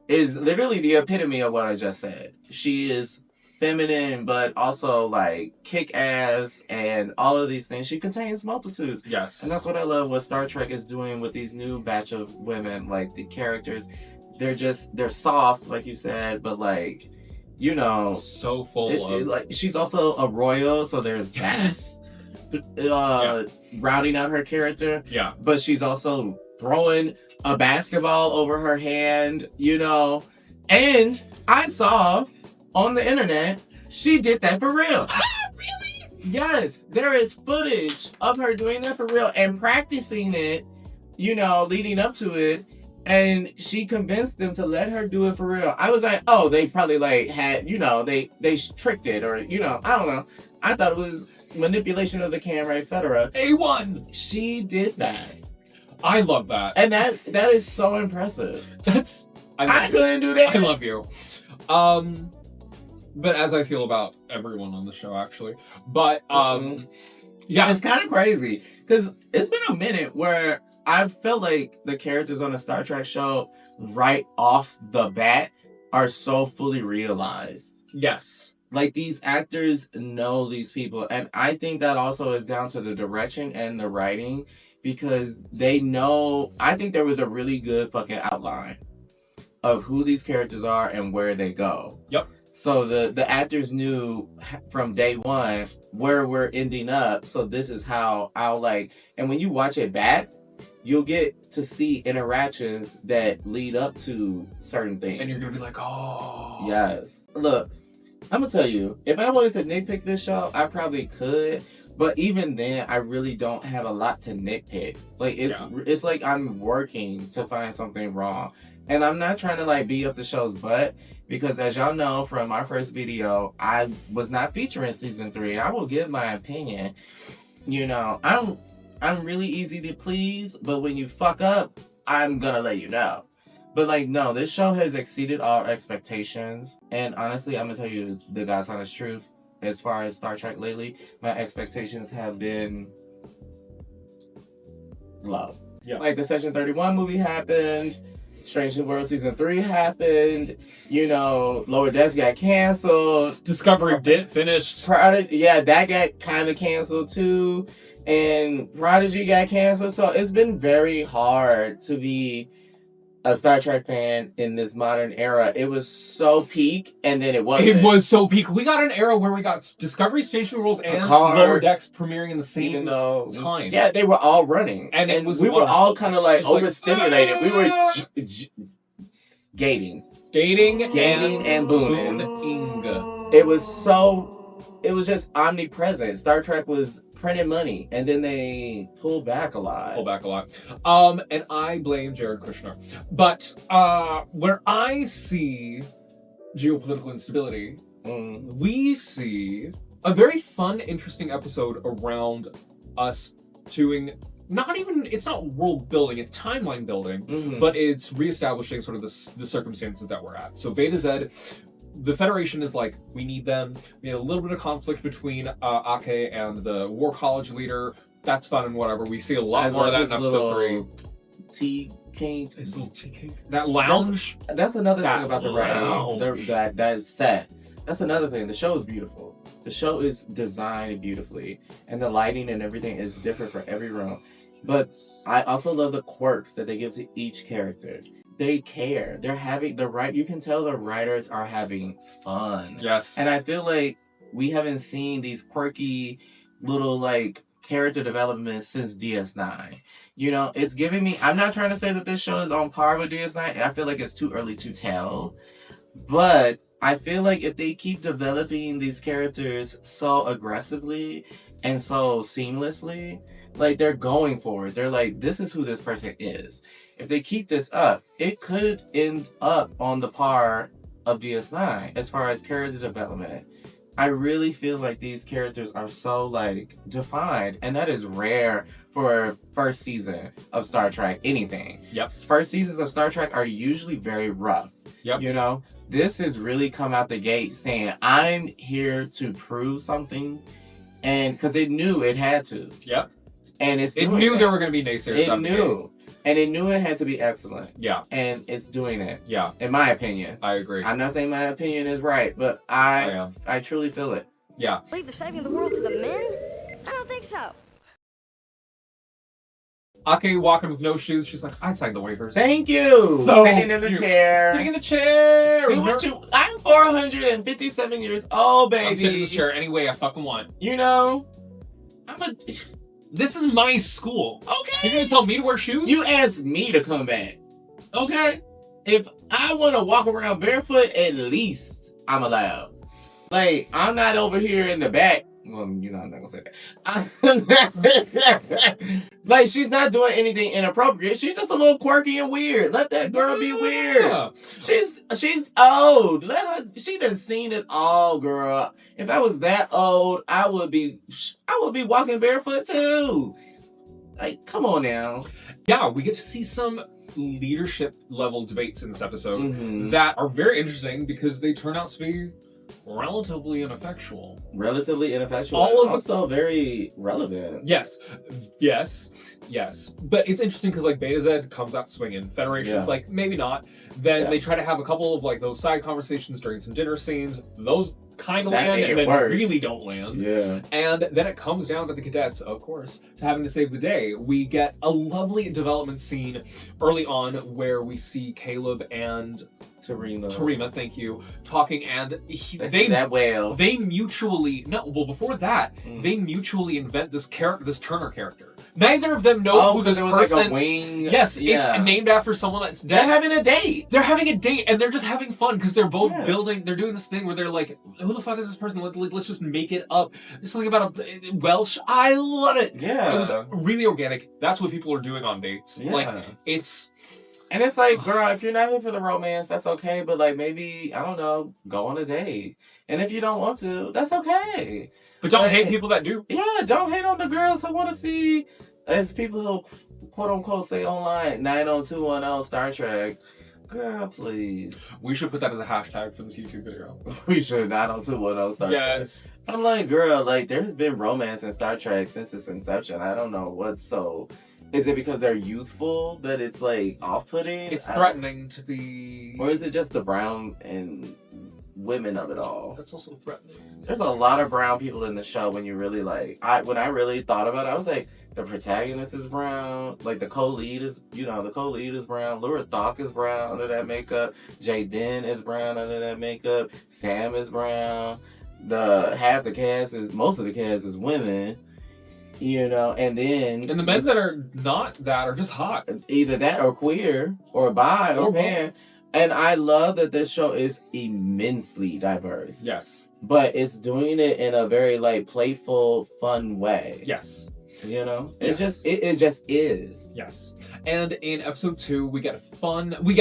is literally the epitome of what I just said. She is feminine, but also like kick-ass and all of these things. She contains multitudes. Yes. And that's what I love what Star Trek is doing with these new batch of women. Like the characters, they're soft, like you said, but like, you know, so full of like she's also a royal, so there's that. Rounding out her character. Yeah. But she's also throwing a basketball over her hand, you know. And I saw on the internet she did that for real. Really? Yes. There is footage of her doing that for real and practicing it, you know, leading up to it. And she convinced them to let her do it for real. I was like, oh, they probably like had, you know, they tricked it, or, you know, I don't know. I thought it was manipulation of the camera, etc. A1. She did that. I love that. And that is so impressive. I couldn't do that. I love you. But as I feel about everyone on the show, actually. But yeah, it's kind of crazy because it's been a minute where I felt like the characters on a Star Trek show right off the bat are so fully realized. Yes. Like these actors know these people, and I think that also is down to the direction and the writing, because they know. I think there was a really good fucking outline of who these characters are and where they go. Yep. So the actors knew from day one where we're ending up. So this is how I'll like. And when you watch it back, you'll get to see interactions that lead up to certain things. And you're gonna be like, oh. Yes. Look, I'm gonna tell you, if I wanted to nitpick this show, I probably could. But even then, I really don't have a lot to nitpick. Like it's like I'm working to find something wrong. And I'm not trying to like beat up the show's butt, because as y'all know from my first video, I was not featuring season 3. I will give my opinion. You know, I'm really easy to please, but when you fuck up, I'm gonna let you know. But like, no, this show has exceeded all expectations. And honestly, I'm gonna tell you the God's honest truth. As far as Star Trek lately, my expectations have been low. Yeah. Like the Section 31 movie happened. Strange New World Season 3 happened. You know, Lower Decks got canceled. Discovery did finished. That got kind of canceled too. And Prodigy got canceled, so it's been very hard to be a Star Trek fan in this modern era. It was so peak, and then it wasn't. It was so peak. We got an era where we got Discovery Station Worlds and Lower Decks premiering in the same time. Yeah, they were all running, and we were all kind of like overstimulated. We were gating and booning. It was just omnipresent. Star Trek was printing money, and then they pulled back a lot. And I blame Jared Kushner. But where I see geopolitical instability, we see a very fun, interesting episode around us doing it's not world building, it's timeline building, but it's reestablishing sort of the circumstances that we're at. So Beta Z, the Federation is like, we need them. We had a little bit of conflict between Ake and the War College leader. That's fun and whatever. We see a lot more of that in episode 3. Tea King. His little tea cake. That lounge. That's another thing about the writing. That set. That's another thing. The show is beautiful. The show is designed beautifully. And the lighting and everything is different for every room. But I also love the quirks that they give to each character. They care. They're having you can tell the writers are having fun. Yes. And I feel like we haven't seen these quirky little like character developments since DS9. You know, it's giving me, I'm not trying to say that this show is on par with DS9. I feel like it's too early to tell. But I feel like if they keep developing these characters so aggressively and so seamlessly, like they're going for it. They're like, this is who this person is. If they keep this up, it could end up on the par of DS9 as far as character development. I really feel like these characters are so like defined, and that is rare for first season of Star Trek anything. Yep. First seasons of Star Trek are usually very rough. Yep. You know, this has really come out the gate saying, I'm here to prove something, and because it knew it had to. Yep. And it knew there were going to be naysayers. It knew. And it knew it had to be excellent. Yeah. And it's doing it. Yeah. In my opinion. I agree. I'm not saying my opinion is right, but I truly feel it. Yeah. Leave the saving of the world to the men? I don't think so. Ake walking with no shoes. She's like, I signed the waivers. Thank you. So sitting in the chair. Sitting in the chair. Do what you. I'm 457 years old, baby. I'm sitting in this chair any way I fucking want. You know, This is my school. Okay. You're gonna tell me to wear shoes? You asked me to come back. Okay? If I want to walk around barefoot, at least I'm allowed. Like, I'm not over here in the back. Well, you know, I'm not gonna say that. Like, she's not doing anything inappropriate. She's just a little quirky and weird. Let that girl be weird. She's old. Let her. She done seen it all, girl. If I was that old, I would be walking barefoot too. Like, come on now. Yeah, we get to see some leadership level debates in this episode that are very interesting because they turn out to be relatively ineffectual. Also very relevant. Yes. But it's interesting because like Beta Z comes out swinging. Federation's like, maybe not. Then they try to have a couple of like those side conversations during some dinner scenes. Those kind of land and then really don't land. Yeah. And then it comes down to the cadets, of course, to having to save the day. We get a lovely development scene early on where we see Caleb and Tarima, thank you, talking, and they mutually before that, they mutually invent this Turner character. Neither of them know who this person. Like a wing. Yes, it's named after someone that's dead. They're having a date. They're having a date, and they're just having fun because they're both building. They're doing this thing where they're like, "Who the fuck is this person? Let's just make it up." There's something about a Welsh. I love it. Yeah, it was really organic. That's what people are doing on dates. Yeah. Like it's. And it's like, girl, if you're not here for the romance, that's okay. But like, maybe I don't know, go on a date. And if you don't want to, that's okay. But don't hate people that do. Yeah, don't hate on the girls who want to see, as people who quote unquote say online, 90210 Star Trek. Girl, please. We should put that as a hashtag for this YouTube video. We should, 90210 Star Trek. Yes. I'm like, girl, like there has been romance in Star Trek since its inception. I don't know what's so. Is it because they're youthful that it's like off-putting? It's threatening to be. Or is it just the brown and women of it all. That's also threatening. There's a lot of brown people in the show when you really like. When I really thought about it, I was like, the protagonist is brown. Like the co-lead is brown. Laura Thawk is brown under that makeup. Jaden is brown under that makeup. Sam is brown. Most of the cast is women. And then And the men that are not that are just hot. Either that or queer or bi or pan. And I love that this show is immensely diverse. Yes. But it's doing it in a very like playful, fun way. Yes. It's just it just is. Yes. And in episode 2, we get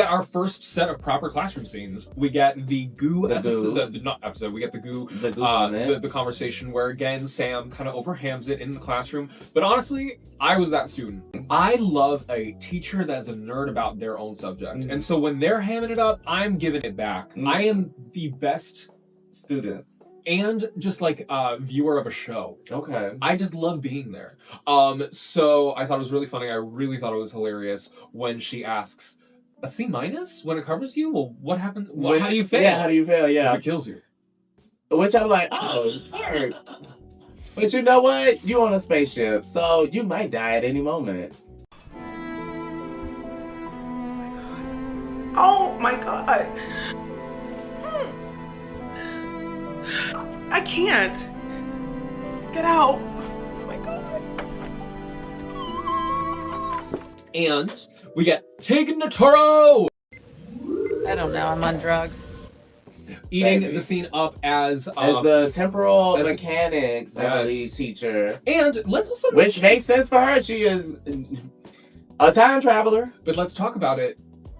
our first set of proper classroom scenes. We get the goo episode, we get the goo, the conversation where again, Sam kind of overhams it in the classroom. But honestly, I was that student. I love a teacher that is a nerd about their own subject. And so when they're hamming it up, I'm giving it back. I am the best student. And just like a viewer of a show. Okay. I just love being there. So I thought it was really funny. I really thought it was hilarious when she asks, a C- when it covers you? Well, what happened? How do you fail? Yeah, how do you fail? Yeah. If it kills you. Which I'm like, oh, hurt. But you know what? You on a spaceship, so you might die at any moment. Oh my god. I can't. Get out. Oh my god. And we get Tig Notaro! I don't know. I'm on drugs. Eating the scene up as the temporal mechanics, I believe, teacher. And let's also... Which makes sense for her. She is a time traveler. But let's talk about it.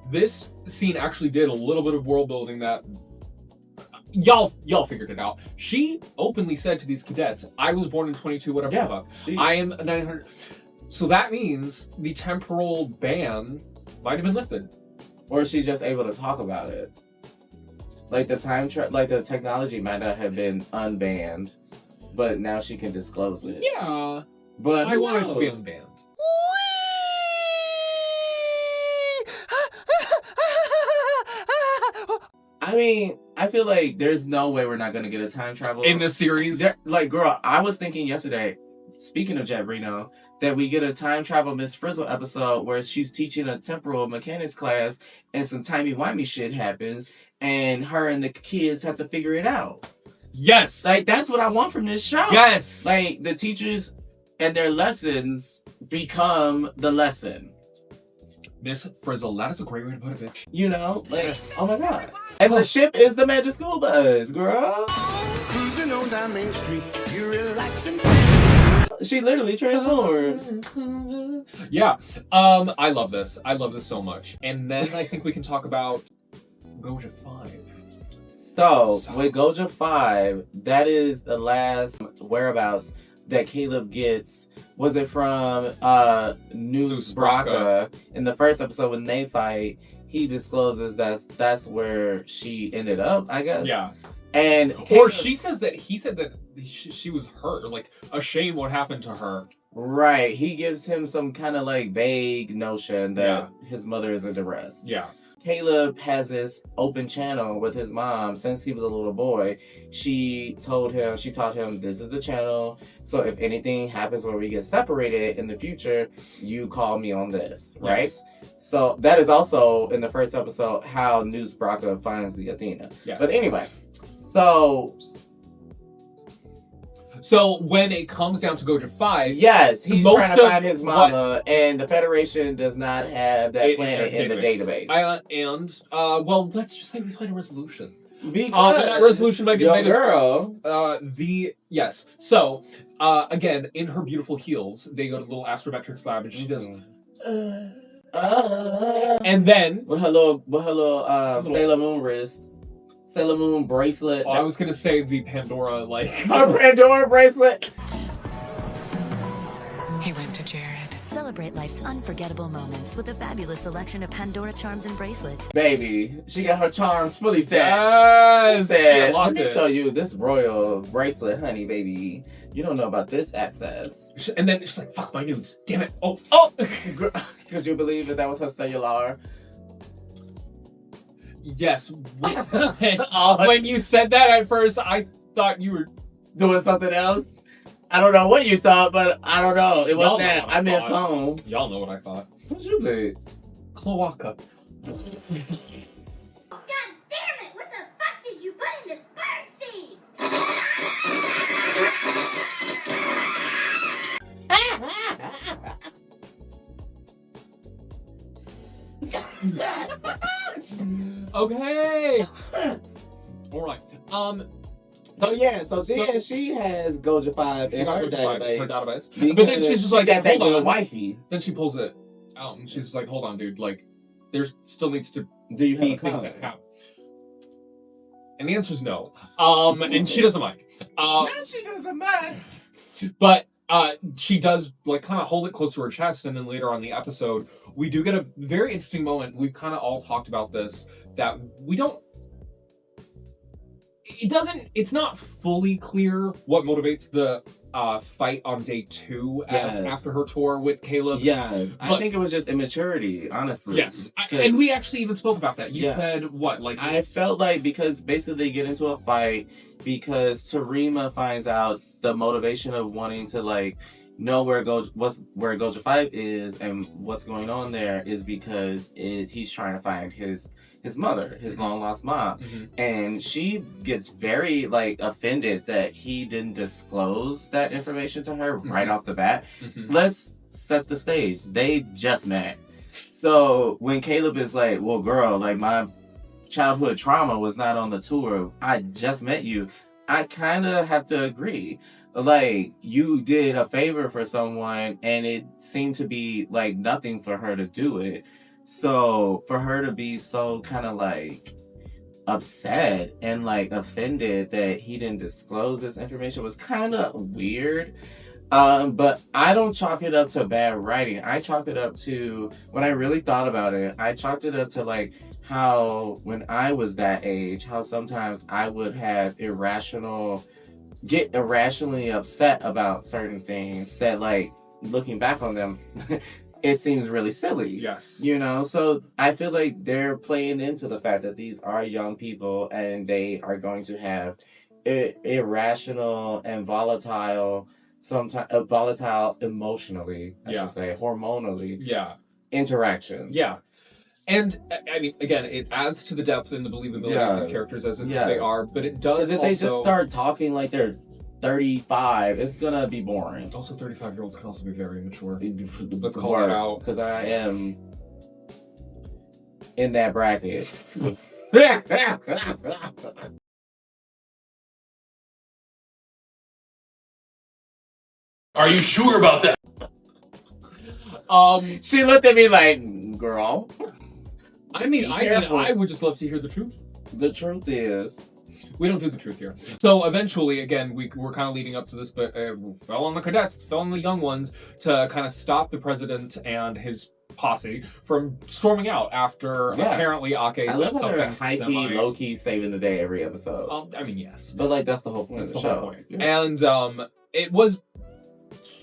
This scene actually did a little bit of world building that... Y'all figured it out. She openly said to these cadets, I was born in 22, whatever the fuck. I am 900. So that means the temporal ban might have been lifted. Or she's just able to talk about it. Like the the technology might not have been unbanned, but now she can disclose it. Yeah. But I want it to be unbanned. I mean, I feel like there's no way we're not gonna get a time travel in this series. Like, girl, I was thinking yesterday, speaking of Jet Reno, that we get a time travel Miss Frizzle episode where she's teaching a temporal mechanics class and some timey-wimey shit happens and her and the kids have to figure it out. Yes! Like, that's what I want from this show. Yes! Like, the teachers and their lessons become the lesson. Miss Frizzle, that is a great way to put it, bitch. Yes. Oh my god. And the ship is the Magic School Bus, girl. Cruising on down Main Street, you relaxed and... She literally transforms. Yeah. I love this. I love this so much. And then I think we can talk about Goja 5. So, with Goja 5, that is the last whereabouts that Caleb gets. Was it from Noose Braca? In the first episode when they fight, he discloses that's where she ended up, I guess. Yeah. And Caleb, or he said that she was hurt, or like ashamed what happened to her. Right. He gives him some kind of like vague notion that his mother is in duress. Yeah. Caleb has this open channel with his mom since he was a little boy. She taught him this is the channel. So if anything happens where we get separated in the future, you call me on this, right? Yes. So that is also in the first episode how Noose Braca finds the Athena. Yes. But anyway, So when it comes down to Goja 5, yes, he's trying to find his mama, and the Federation does not have that planet in the database. Well, let's just say we find a resolution. Because that resolution might be your girl. Yes. So again, in her beautiful heels, they go to the little astrometrics lab, and she does. And then with her little Sailor Moon wrist. Sailor Moon bracelet. Oh, I was gonna say the Pandora, like... Her Pandora bracelet! He went to Jared. Celebrate life's unforgettable moments with a fabulous selection of Pandora charms and bracelets. Baby, she got her charms fully set. Yes! She said, let me show you this royal bracelet, honey, baby. You don't know about this access. And then she's like, fuck my nudes. Damn it. Oh! Because you believe that was her cellular... Yes. When you said that at first, I thought you were doing something else. I don't know what you thought, but I don't know. It wasn't that. I meant thought. phone. Y'all know what I thought. What you think? Cloaca. God damn it! What the fuck did you put in this bird seed? Okay. All right. So she has Goja 5 in her database. But then she's just like, got that hold good on. wifey. Then she pulls it out and she's like, hold on, dude. Like, there still needs to Do you have be a things comment? that happen. And the answer is no. And she doesn't mind. No, she doesn't mind. But she does like kind of hold it close to her chest, and then later on in the episode, we do get a very interesting moment. We've kind of all talked about this, that we don't. It's not fully clear what motivates the fight on day 2 after her tour with Caleb. Yes, I think it was just immaturity, honestly. Yes, and we actually even spoke about that. You said what? Like I felt like because basically they get into a fight because Tarima finds out the motivation of wanting to like know where Goja 5 is and what's going on there is because he's trying to find his mother, his long lost mom. And she gets very like offended that he didn't disclose that information to her right off the bat. Let's set the stage. They just met. So when Caleb is like, well, girl, like my childhood trauma was not on the tour. I just met you. I kind of have to agree. Like, you did a favor for someone and it seemed to be like nothing for her to do it. So for her to be so kind of like upset and like offended that he didn't disclose this information was kind of weird. But I don't chalk it up to bad writing. I chalk it up to, when I really thought about it, I chalked it up to like how when I was that age, how sometimes I would have get irrationally upset about certain things that like looking back on them it seems really silly. Yes. You know, so I feel like they're playing into the fact that these are young people and they are going to have irrational and volatile, sometimes volatile emotionally, I should say, hormonally, interactions. Yeah. And I mean, again, it adds to the depth and the believability of these characters as they are, but it does. Because if they just start talking like they're 35, it's gonna be boring. Also, 35-year-olds can also be very immature. Let's call it out. Because I am in that bracket. Are you sure about that? She looked at me like, girl. I mean, I would just love to hear the truth. The truth is, we don't do the truth here. So eventually, again, we're kind of leading up to this, but fell on the cadets, fell on the young ones to kind of stop the president and his posse from storming out after apparently Ake said something high-key, low-key saving the day every episode. I mean, yes. But like, that's the whole point of the show. Whole point. Yeah. And it was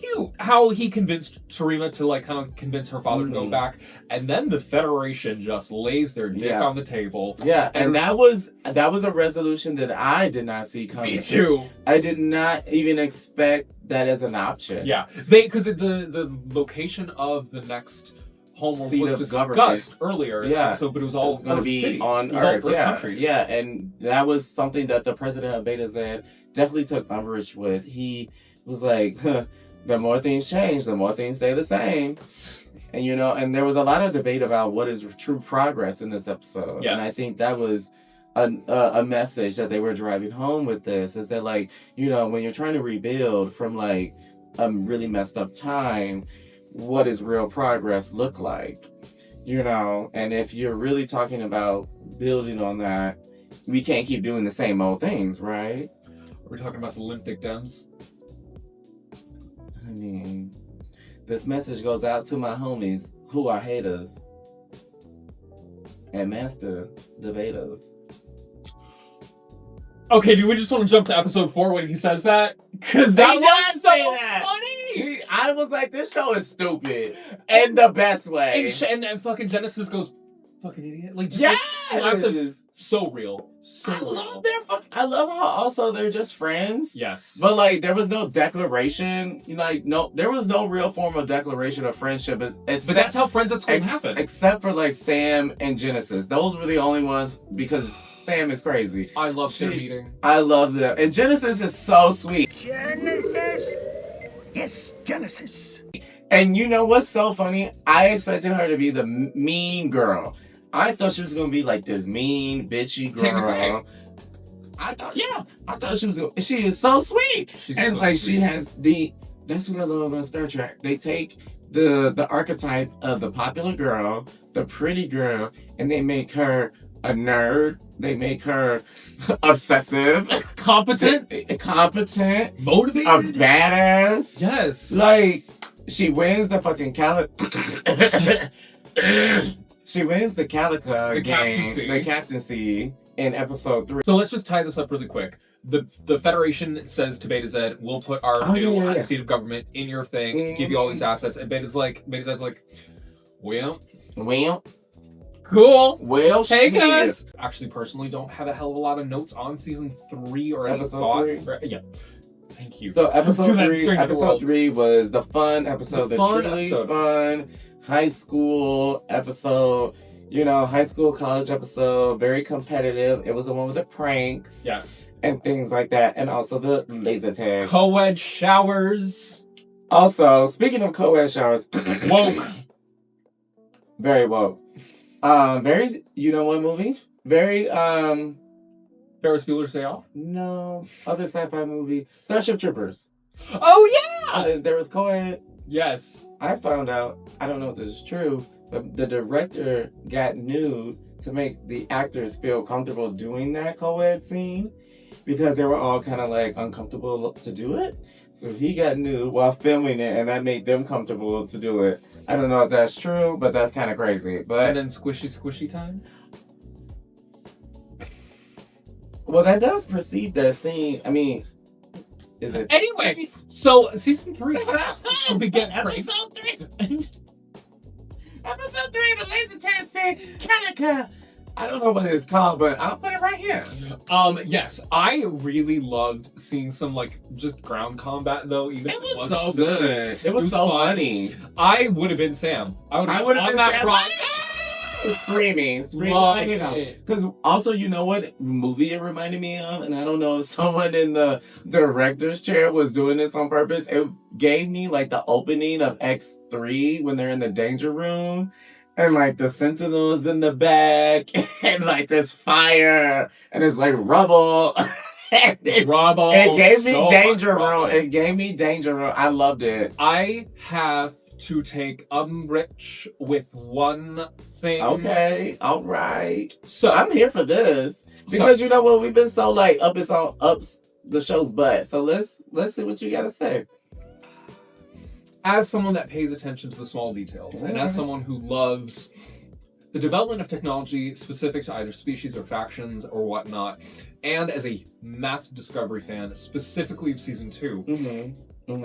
cute how he convinced Tarima to like kind of convince her father to go back, and then the Federation just lays their dick on the table. Yeah, and that was a resolution that I did not see coming. Me too. I did not even expect that as an option. Yeah, because the location of the next homeworld was discussed earlier in the episode, but it was all going to be cities. on Earth. Countries. Yeah, and that was something that the president of Beta Z definitely took umbrage with. He was like, the more things change, the more things stay the same. And, you know, and there was a lot of debate about what is true progress in this episode. Yes. And I think that was a message that they were driving home with this, is that, like, you know, when you're trying to rebuild from, like, a really messed up time, what does real progress look like? You know, and if you're really talking about building on that, we can't keep doing the same old things, right? We're talking about the limp dick Dems. I mean, this message goes out to my homies who are haters and master debaters. Okay, do we just want to jump to episode 4 when he says that? Because that was so funny! I was like, this show is stupid. In the best way. And fucking Genesis goes, fucking idiot. Like, just, yes! So real. So real. I love how also they're just friends. Yes. But like there was no declaration. There was no real form of declaration of friendship. But that's how friends at school happen. Except for like Sam and Genesis. Those were the only ones because Sam is crazy. I love their meeting. I love them. And Genesis is so sweet. Genesis? Yes, Genesis. And you know what's so funny? I expected her to be the mean girl. I thought she was gonna be like this mean, bitchy girl. I thought she was gonna. She is so sweet. She's and so like sweet. She has the. That's what I love about Star Trek. They take the archetype of the popular girl, the pretty girl, and they make her a nerd. They make her obsessive, competent, motivated, a badass. Yes. Like she wins the fucking She wins the Calica game, the captaincy in episode 3. So let's just tie this up really quick. The Federation says to Beta Z, we'll put our new seat of government in your thing, give you all these assets, and Beta Z's like, well, cool. Well, take us. Actually, personally, don't have a hell of a lot of notes on season 3 or any thoughts. Yeah. Thank you. So episode 3 was the fun episode, the truly fun high school episode, high school college episode, very competitive. It was the one with the pranks. Yes. And things like that. And also the laser tag. Co-ed showers. Also, speaking of co-ed showers. Woke. Very woke. Very, what movie? Very, Ferris Bueller's Day Off? No. Other sci-fi movie. Starship Troopers. Oh, yeah! There was co-ed. Yes. I found out, I don't know if this is true, but the director got nude to make the actors feel comfortable doing that co-ed scene because they were all kind of like uncomfortable to do it. So he got nude while filming it and that made them comfortable to do it. I don't know if that's true, but that's kind of crazy. But and then squishy time? Well, that does precede that scene. I mean, is it? Anyway, so season 3 we get episode 3. Episode 3 of the laser tag scene, Calica. I don't know what it's called, but I'll put it right here. Yes, I really loved seeing some just ground combat though. Even it was so good. It was so funny. I would have been Sam. I would have been on that rock. Screaming. Because also, you know what movie it reminded me of? And I don't know if someone in the director's chair was doing this on purpose. It gave me the opening of X3 when they're in the danger room. And the Sentinel's in the back. And there's fire. And it's rubble. Rubble. It gave me Danger Room. It gave me Danger Room. I loved it. I have to take umbrage with one thing. Okay, all right. So I'm here for this because we've been so up the show's butt. So let's see what you gotta say. As someone that pays attention to the small details, and as someone who loves the development of technology specific to either species or factions or whatnot, and as a massive Discovery fan, specifically of season 2,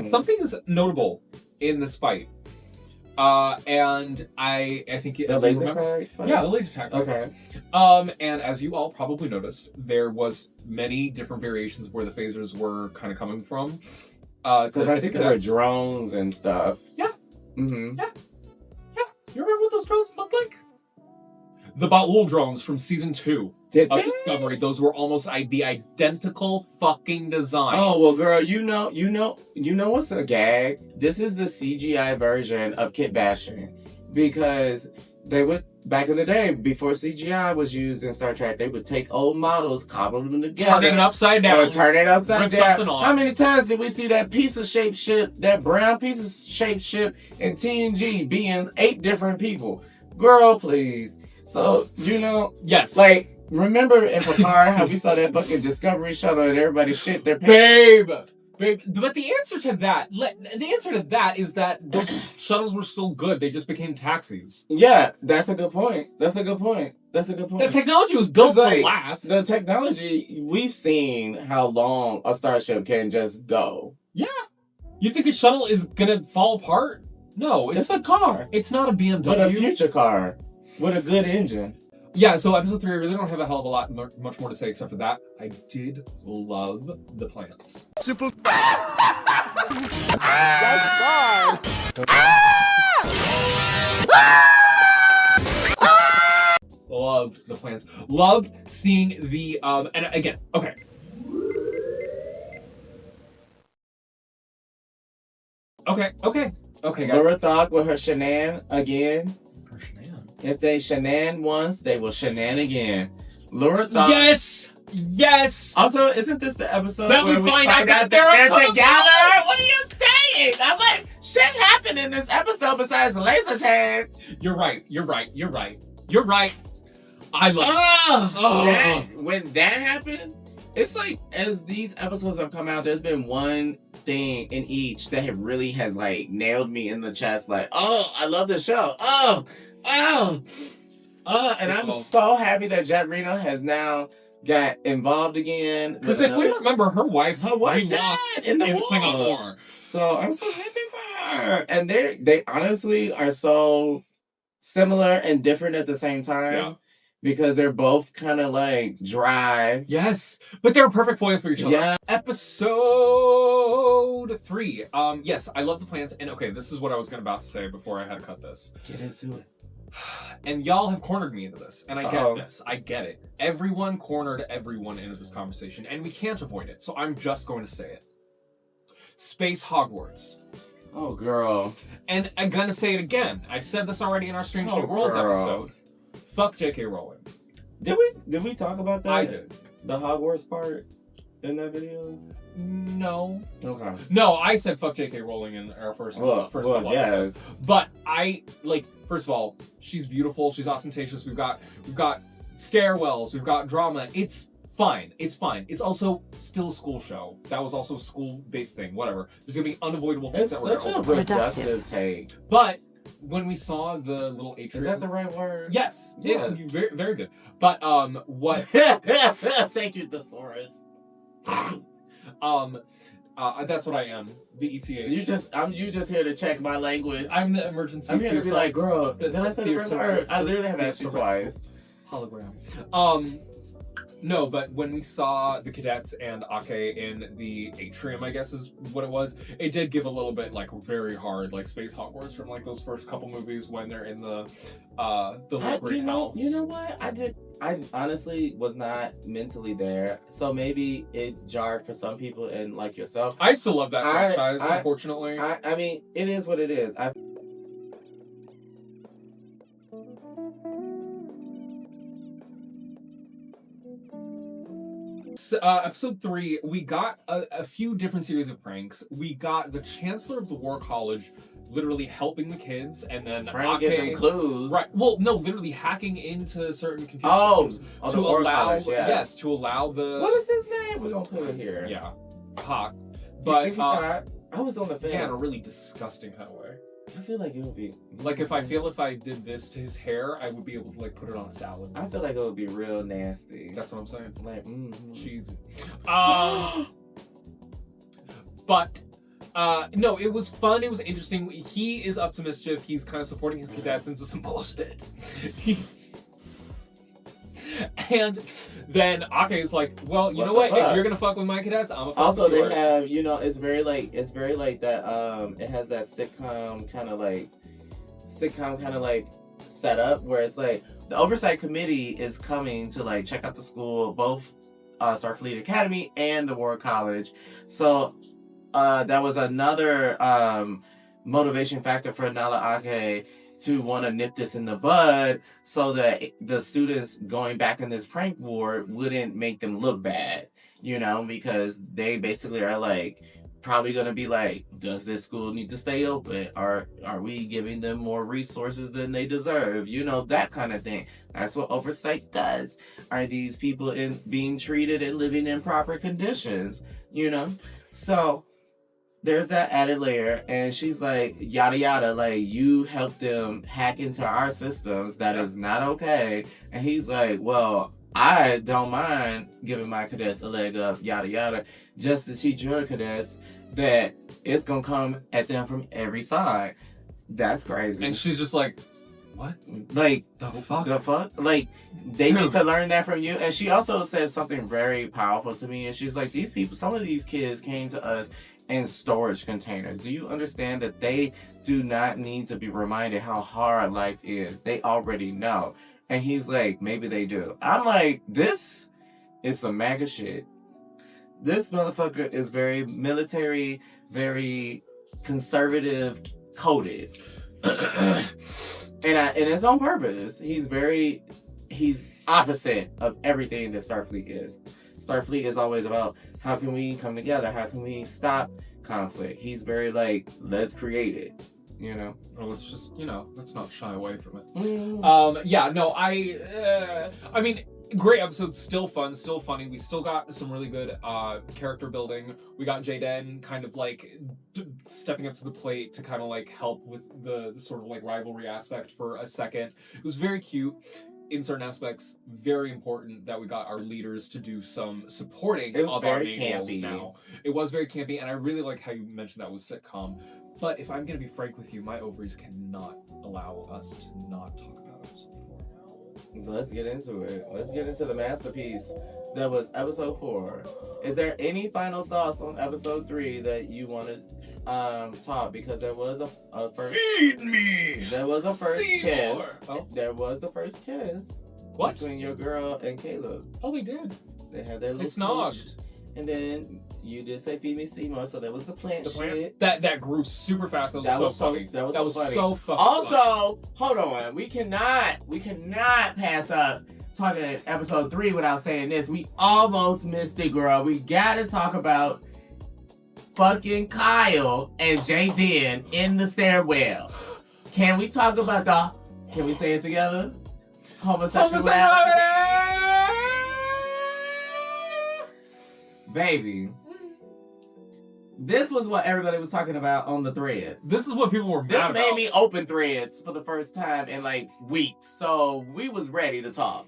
something is notable in this fight. And I think the laser tag? Yeah, the laser tag. Okay. And as you all probably noticed, there was many different variations where the phasers were kind of coming from. Because I think there were drones and stuff. Yeah. Mm-hmm. Yeah. You remember what those drones looked like? The Baul drones from season 2 of Discovery. Those were almost the identical fucking design. Oh well, girl, you know what's a gag? This is the CGI version of kit bashing because they would back in the day before CGI was used in Star Trek. They would take old models, cobble them together, turn it upside down, or turn it upside down. On. How many times did we see that piece of shaped ship, that brown piece of shaped ship in TNG being 8 different people? Girl, please. So, yes. Remember in Picard how we saw that fucking Discovery shuttle and everybody shit their pants? Babe, but the answer to that is that those shuttles were still good. They just became taxis. Yeah, that's a good point. The technology was built to last. The technology, we've seen how long a starship can just go. Yeah. You think a shuttle is gonna fall apart? No, it's a car. It's not a BMW. But a future car. with a good engine. Yeah, so episode 3, I really don't have a hell of a lot, much more to say except for that. I did love the plants. Simple. Loved the plants. Loved seeing the and again, okay. Okay, guys. Laura Thought with her shenan again. Her shenan. If they shenan once, they will shenan again. Laura Thought. Yes. Also, isn't this the episode that where we find out that they're they're together? What are you saying? I'm like, shit happened in this episode besides laser tag. You're right. I love when that happened, it's like as these episodes have come out, there's been one thing in each that really has like nailed me in the chest. Like, oh, I love the show. And I'm so happy that Jet Reno has now got involved again. Because if we remember, her wife died lost in the Klingon war. War. So I'm so happy for her. And they honestly are so similar and different at the same time. Yeah. Because they're both kind of like dry. Yes, but they're a perfect foil for each other. Yeah. Episode 3. Yes, I love the plants. And okay, this is what I was about to say before I had to cut this. Get into it. And y'all have cornered me into this, and I get this. I get it. Everyone cornered everyone into this conversation, and we can't avoid it. So I'm just going to say it. Space Hogwarts. Oh, girl. And I'm gonna say it again. I said this already in our Strange New Worlds episode. Fuck J.K. Rowling. Did we talk about that? I did. The Hogwarts part in that video? No. Okay. No, I said fuck J.K. Rowling in our first couple episodes. But I first of all, she's beautiful, she's ostentatious. We've got stairwells, we've got drama. It's fine. It's also still a school show. That was also a school-based thing. Whatever. There's gonna be unavoidable things that we're It's such a reductive take. But when we saw the little atrium, is that the right word? Yes. Yeah. Very, very good. But what? Thank you, thesaurus. That's what I am. The ETH. You just here to check my language. I'm the emergency. I'm here to be like, girl, did I say the right word? I literally have asked you twice. Hologram. No, but when we saw the cadets and Ake in the atrium, I guess is what it was, it did give a little bit like very hard, like Space Hogwarts from like those first couple movies when they're in the little green house. You know what? I honestly was not mentally there, so maybe it jarred for some people and like yourself. I still love that franchise, unfortunately. I mean, it is what it is. Episode 3, we got a few different series of pranks. We got the Chancellor of the War College literally helping the kids, and then trying to get them clues. Right. Well, no, literally hacking into certain computer systems to allow to allow the. What is his name? We're gonna put it here. Yeah, hot. But you think he's hot? I was on the fence. Yeah, in a really disgusting kind of way. I feel like it would be like if I did this to his hair, I would be able to like put it on a salad. I feel like it would be real nasty. That's what I'm saying. Like, cheesy. But no, it was fun. It was interesting. He is up to mischief. He's kind of supporting his cadets into some bullshit. And then Ake is like, well, you know what? If you're gonna fuck with my cadets, I'm gonna fuck also, with they yours. have, it's very like that. It has that sitcom kind of like setup where it's like the oversight committee is coming to like check out the school, both Starfleet Academy and the War College. So that was another motivation factor for Nala Ake to want to nip this in the bud so that the students going back in this prank war wouldn't make them look bad, because they basically are like probably going to be like, does this school need to stay open? Are we giving them more resources than they deserve? That kind of thing. That's what oversight does. Are these people being treated and living in proper conditions? So there's that added layer, and she's like, yada yada, like, you helped them hack into our systems. That is not okay. And he's like, well, I don't mind giving my cadets a leg up, yada yada, just to teach your cadets that it's gonna come at them from every side. That's crazy. And she's just like, What? Like, the fuck? The fuck? Like, they need to learn that from you. And she also said something very powerful to me. And she's like, these people, some of these kids came to us in storage containers. Do you understand that they do not need to be reminded how hard life is? They already know. And he's like, maybe they do. I'm like, this is some MAGA shit. This motherfucker is very military, very conservative coded. And it's on purpose. He's opposite of everything that Starfleet is. Starfleet is always about how can we come together? How can we stop conflict? He's very like, let's create it, you know? Or let's just, let's not shy away from it. I mean, great episode, still fun, still funny. We still got some really good character building. We got Jaden kind of like stepping up to the plate to kind of like help with the sort of like rivalry aspect for a second. It was very cute. In certain aspects, very important that we got our leaders to do some supporting of our main roles now. It was very campy, and I really like how you mentioned that was sitcom. But if I'm going to be frank with you, my ovaries cannot allow us to not talk about episode 4. Let's get into it. Let's get into the masterpiece that was episode 4. Is there any final thoughts on episode 3 that you want to talk? Because there was a first... Feed me! There was a first kiss. Oh. There was the first kiss. What? Between your girl and Caleb. Oh, they did. They had their little snogged. smooch. And then you did say feed me Seymour, so there was the plant shit. That grew super fast. That was so funny. That was funny. So fucking also, hold on. We cannot pass up talking episode 3 without saying this. We almost missed it, girl. We gotta talk about fucking Kyle and Jaden in the stairwell. Can we talk about can we say it together? Homosexuality. Baby. This was what everybody was talking about on the threads. This is what people were mad about. This made me open threads for the first time in like weeks. So we was ready to talk.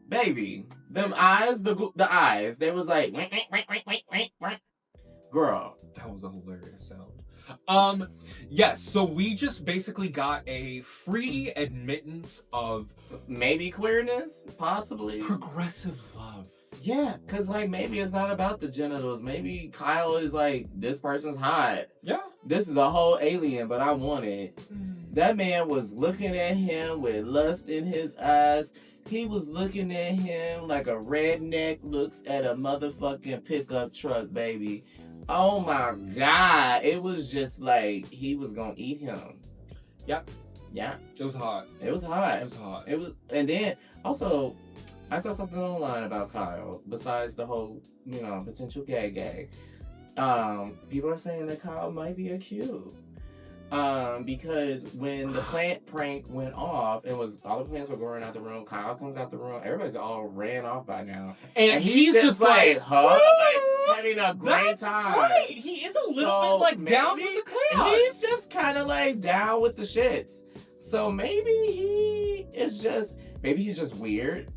Baby, them eyes, the eyes, they was like, girl. That was a hilarious sound. Yes, so we just basically got a free admittance of maybe queerness, possibly progressive love. Yeah, because like maybe it's not about the genitals. Maybe Kyle is like, this person's hot. Yeah. This is a whole alien, but I want it. That man was looking at him with lust in his eyes. He was looking at him like a redneck looks at a motherfucking pickup truck, baby. Oh my God. It was just like he was gonna eat him. Yep. Yeah. It was hot. It was hot. It was hot. It was, and then also I saw something online about Kyle, besides the whole, potential gay. People are saying that Kyle might be a Q. Because when the plant prank went off, all the plants were going out the room, Kyle comes out the room, everybody's all ran off by now. And he's just like, like having a great time. Right. He is a little bit like down with the chaos. He's just kind of like down with the shits. So maybe he's just weird.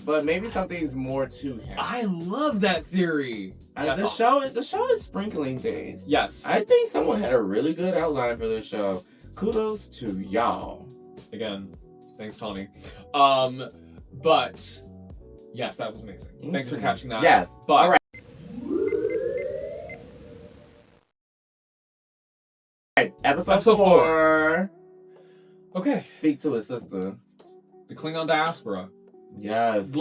But maybe something's more to him. I love that theory. The show is sprinkling things. Yes. I think someone had a really good outline for this show. Kudos to y'all. Again, thanks, Tawny. But yes, that was amazing. Mm-hmm. Thanks for catching that. Yes. But all right. Episode 4. Okay. Speak to it, sister. The Klingon diaspora. Yes.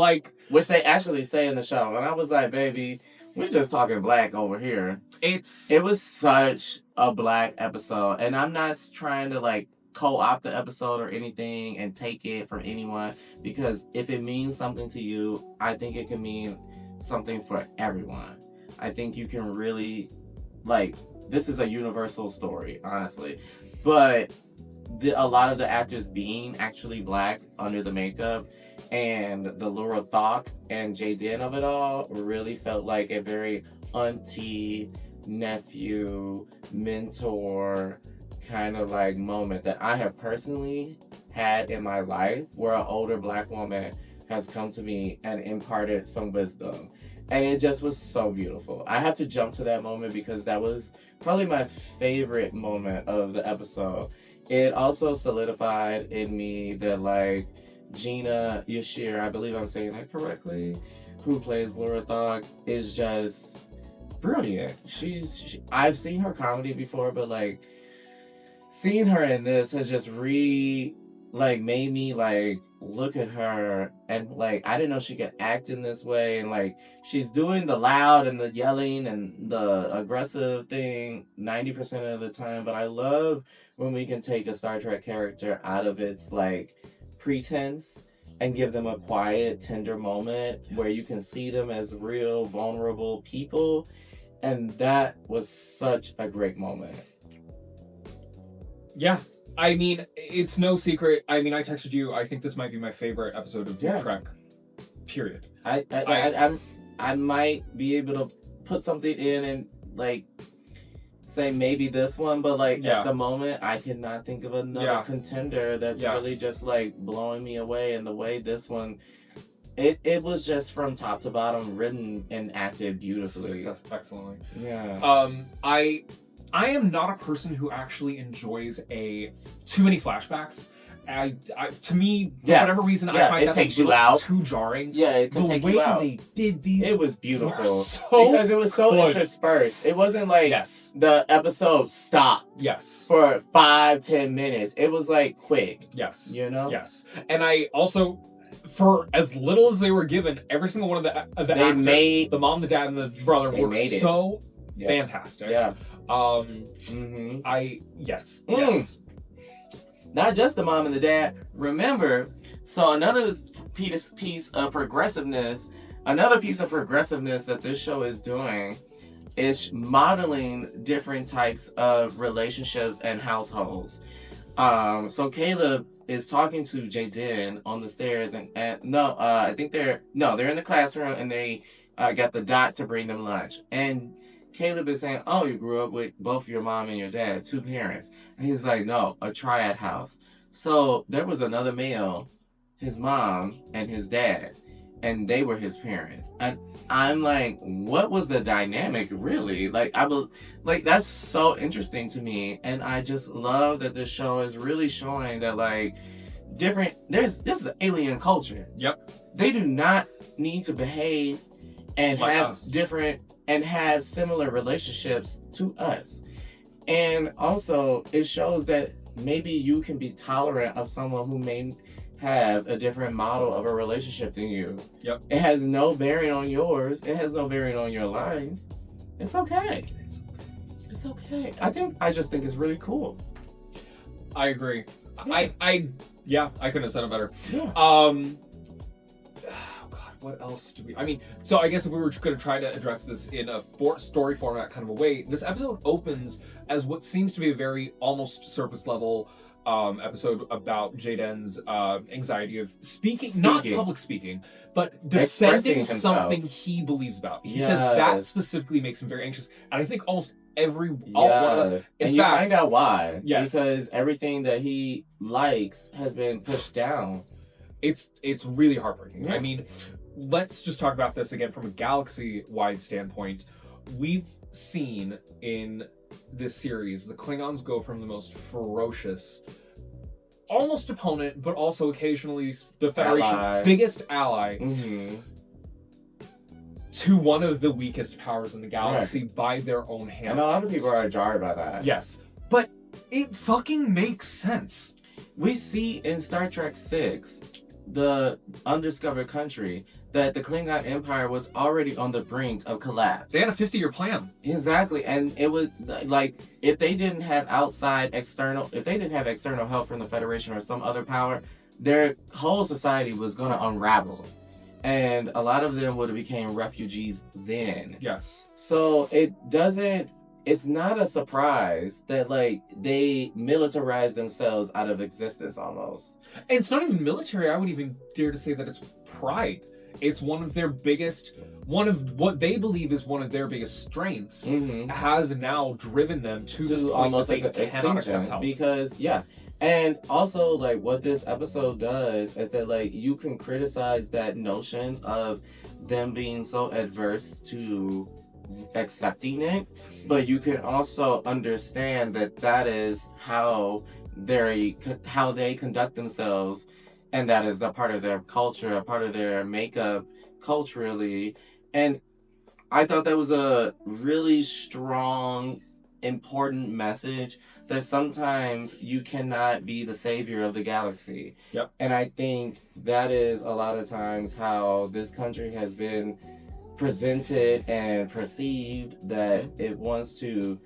Which they actually say in the show. And I was like, baby, we're just talking black over here. It was such a black episode. And I'm not trying to co-opt the episode or anything and take it from anyone. Because if it means something to you, I think it can mean something for everyone. I think you can really, this is a universal story, honestly. But a lot of the actors being actually black under the makeup and the Laura Thok and Jaden of it all really felt like a very auntie, nephew, mentor kind of moment that I have personally had in my life, where an older black woman has come to me and imparted some wisdom. And it just was so beautiful. I have to jump to that moment because that was probably my favorite moment of the episode. It also solidified in me that, like, Gina Yashir, I believe I'm saying that correctly, who plays Laura Thog, is just brilliant. I've seen her comedy before, but, like, seeing her in this has just made me, like, look at her and, like, I didn't know she could act in this way, and, like, she's doing the loud and the yelling and the aggressive thing 90% of the time, but I love when we can take a Star Trek character out of its, like, pretense and give them a quiet, tender moment where you can see them as real, vulnerable people, and that was such a great moment. Yeah. I mean, it's no secret. I mean, I texted you. I think this might be my favorite episode of Trek. Period. I might be able to put something in and, like, say maybe this one, but, like, at the moment, I cannot think of another contender that's really just, like, blowing me away. And the way this one, it was just from top to bottom written and acted beautifully. Excellently. Yeah. I am not a person who actually enjoys too many flashbacks. To me, for whatever reason, I find it that takes you out. too jarring. Yeah, it can take you out. The way they did these, it was beautiful so because it was so good. interspersed. It wasn't like the episode stopped. For 5-10 minutes. It was like quick. Yes. You know. Yes, and I also, for as little as they were given, every single one of the actors, the mom, the dad, and the brother were so fantastic. Yeah. Yes. Not just the mom and the dad. Remember, so another piece of progressiveness that this show is doing is modeling different types of relationships and households. So Caleb is talking to Jaden on the stairs, and I think they're in the classroom, and they got the dot to bring them lunch, and Caleb is saying, oh, you grew up with both your mom and your dad, 2 parents. And he's like, no, a triad house. So there was another male, his mom and his dad, and they were his parents. And I'm like, what was the dynamic really? Like, that's so interesting to me. And I just love that this show is really showing that, like, this is an alien culture. Yep. They do not need to behave and like have us. different and have similar relationships to us. And also, it shows that maybe you can be tolerant of someone who may have a different model of a relationship than you. Yep. It has no bearing on yours. It has no bearing on your life. It's okay. It's okay. I just think it's really cool. I agree. Yeah. I couldn't have said it better. Yeah. What else do we... I mean, so I guess if we were going to try to address this in a story format kind of a way, this episode opens as what seems to be a very almost surface level episode about Jaden's anxiety of speaking, not public speaking, but defending something he believes about. He says that specifically makes him very anxious. And I think almost all one of us... And you find out why. Yes. Because everything that he likes has been pushed down. It's really heartbreaking. Yeah. I mean, let's just talk about this again from a galaxy-wide standpoint. We've seen in this series the Klingons go from the most ferocious, almost opponent, but also occasionally the Federation's biggest ally, to one of the weakest powers in the galaxy by their own hand. And a lot of people are jarred by that. Yes. But it fucking makes sense. We see in Star Trek 6, the undiscovered country, that the Klingon Empire was already on the brink of collapse. They had a 50-year plan. Exactly. And it was like, if they didn't have external help from the Federation or some other power, their whole society was going to unravel. And a lot of them would have became refugees then. Yes. So it's not a surprise that, like, they militarized themselves out of existence almost. And it's not even military. I would even dare to say that it's pride. It's one of what they believe is one of their biggest strengths has now driven them to this point almost that like they cannot accept help. Because, and also, like, what this episode does is that, like, you can criticize that notion of them being so adverse to accepting it, but you can also understand that that is how they conduct themselves, and that is a part of their culture, a part of their makeup culturally. And I thought that was a really strong, important message that sometimes you cannot be the savior of the galaxy. Yep. And I think that is a lot of times how this country has been presented and perceived, that it wants to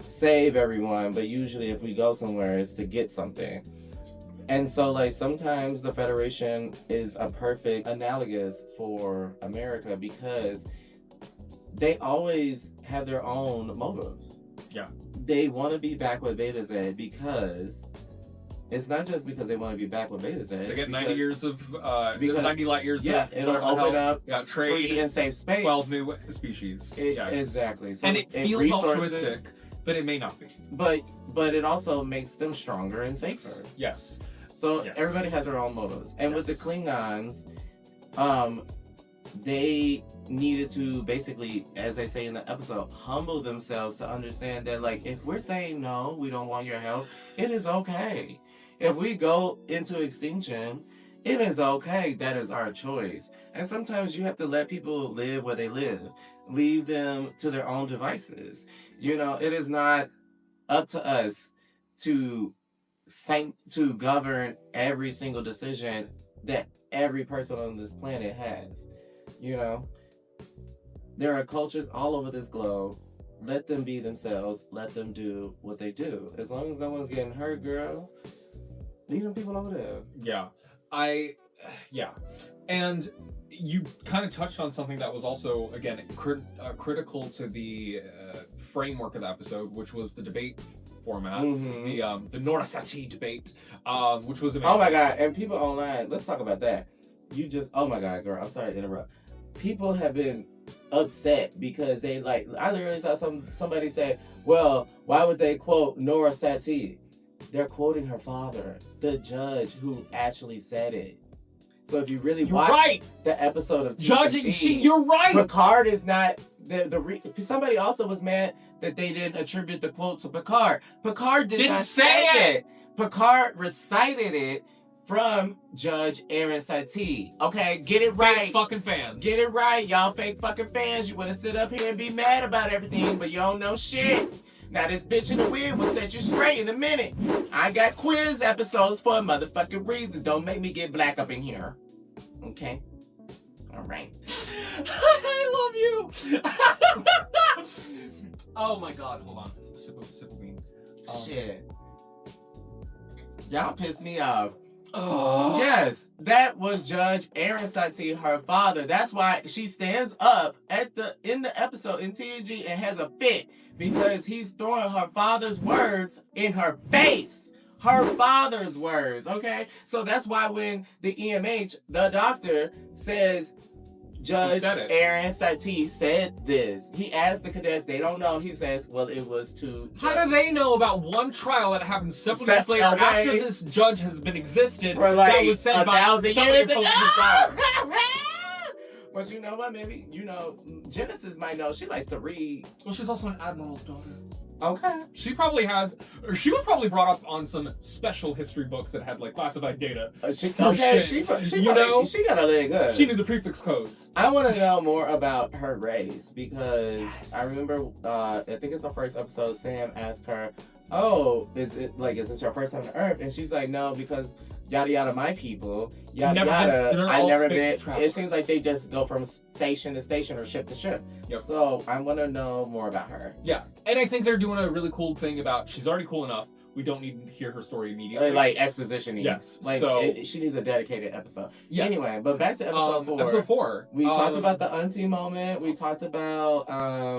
save everyone, but usually if we go somewhere, it's to get something. And so, like, sometimes the Federation is a perfect analogous for America because they always have their own motives. Yeah. They want to be back with Beta Z because it's not just because they want to be back with Beta Z. They get 90 years of, because, 90 light years yeah, of it'll open up trade, free and safe space. 12 new species. Yes. Exactly. So and it feels altruistic, but it may not be. But it also makes them stronger and safer. Yes. So everybody has their own motives. And with the Klingons, they needed to basically, as they say in the episode, humble themselves to understand that, like, if we're saying no, we don't want your help, it is okay. If we go into extinction, it is okay. That is our choice. And sometimes you have to let people live where they live. Leave them to their own devices. You know, it is not up to us to govern every single decision that every person on this planet has. You know, there are cultures all over this globe. Let them be themselves. Let them do what they do. As long as no one's getting hurt, girl, leave them people over there. Yeah. And you kind of touched on something that was also, again, critical to the framework of the episode, which was the debate format, the audacity debate, which was amazing. Oh my God, and people online, let's talk about that. Oh my God, girl, I'm sorry to interrupt. People have been upset because they, like, I literally saw somebody say, well, why would they quote Nora Satie? They're quoting her father, the judge who actually said it. So if you really watch the episode of TNG, you're right. Picard is not somebody also was mad that they didn't attribute the quote to Picard. Picard didn't not say it. Picard recited it from Judge Aaron Satie. Okay, get it right. Fake fucking fans. Get it right, y'all fake fucking fans. You want to sit up here and be mad about everything, but you don't know shit. Now this bitch in the wig will set you straight in a minute. I got quiz episodes for a motherfucking reason. Don't make me get black up in here. Okay? Alright. I love you! Oh my God, hold on. Sip of bean. Shit. Y'all pissed me off. Oh. Yes, that was Judge Aaron Satie, her father. That's why she stands up in the episode in TNG and has a fit, because he's throwing her father's words in her face. Her father's words, okay? So that's why when the EMH, the doctor, says Judge Aaron Satie said this, he asked the cadets, they don't know. He says, well, it was to judge. How do they know about one trial that happened several years later after this judge has been existed for like that was said by 1,000 years ago? But you know what? Maybe, Genesis might know. She likes to read. Well, she's also an admiral's daughter. Okay. She was probably brought up on some special history books that had, like, classified data. She got a leg good. She knew the prefix codes. I want to know more about her race, because I remember, I think it's the first episode, Sam asked her, oh, is this her first time on Earth? And she's like, no, because yada yada, my people, yada yada, I never been. It seems like they just go from station to station or ship to ship. Yep. So I want to know more about her. Yeah, and I think they're doing a really cool thing about, she's already cool enough. We don't need to hear her story immediately. Like exposition. Yes. Like, she needs a dedicated episode. Yes. Anyway, but back to episode 4. Episode 4. We talked about the auntie moment. We talked about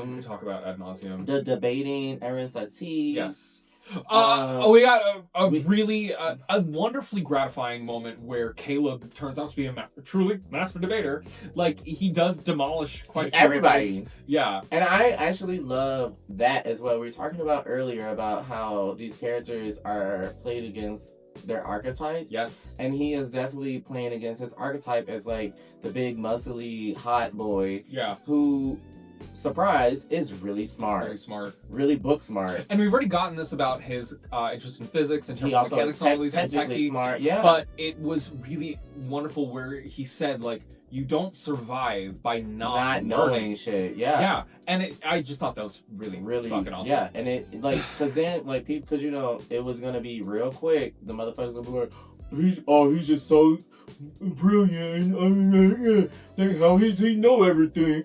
we talk about ad nauseum. The debating Aaron Satie. Yes. We got a really wonderfully gratifying moment where Caleb turns out to be a truly master debater. Like, he does demolish quite a few everybody. Debates. Yeah. And I actually love that as well. We were talking about earlier about how these characters are played against their archetypes. Yes. And he is definitely playing against his archetype as like the big muscly hot boy. Yeah. Who, surprise, is really smart. Very smart. Really book smart. And we've already gotten this about his interest in physics and he also is technically smart. Yeah. But it was really wonderful where he said like, you don't survive by not knowing shit. Yeah. Yeah. And I just thought that was really fucking awesome. Yeah. And it like, cause then like people, cause you know it was gonna be real quick. The motherfuckers gonna be like, he's just so brilliant. Like how does he know everything?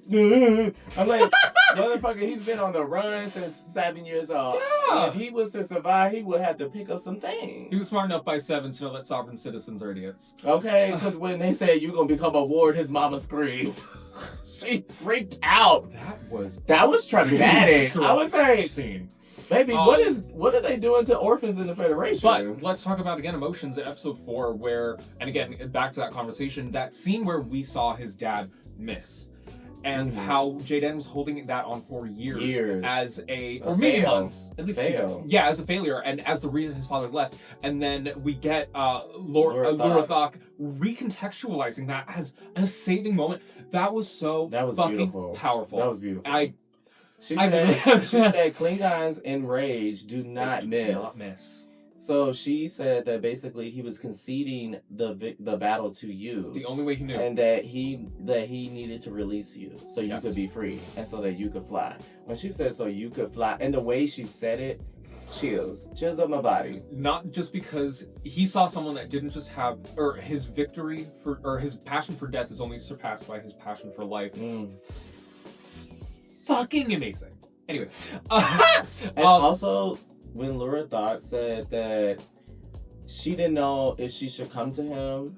I'm like, motherfucker, he's been on the run since 7 years old. Yeah. And if he was to survive, he would have to pick up some things. He was smart enough by 7 to know that sovereign citizens are idiots. Okay, because when they say you're gonna become a ward, his mama screamed. She freaked out. That was traumatic. I was like, scene. Baby, what are they doing to orphans in the Federation? But let's talk about again emotions in episode 4, where, and again back to that conversation, that scene where we saw his dad miss, and how Jaden was holding that on for years as or maybe months, at least as a failure, and as the reason his father left. And then we get Laura Thok recontextualizing that as a saving moment. That was fucking beautiful. Powerful. That was beautiful. She said Klingons in rage do not miss. So she said that basically he was conceding the battle to you. The only way he knew. And that he needed to release you so you could be free and so that you could fly. When she said so you could fly, and the way she said it, chills up my body. Not just because he saw someone that didn't just have, or his victory for, or his passion for death is only surpassed by his passion for life. Fucking amazing. Anyway. And also, when Laura Thok said that she didn't know if she should come to him,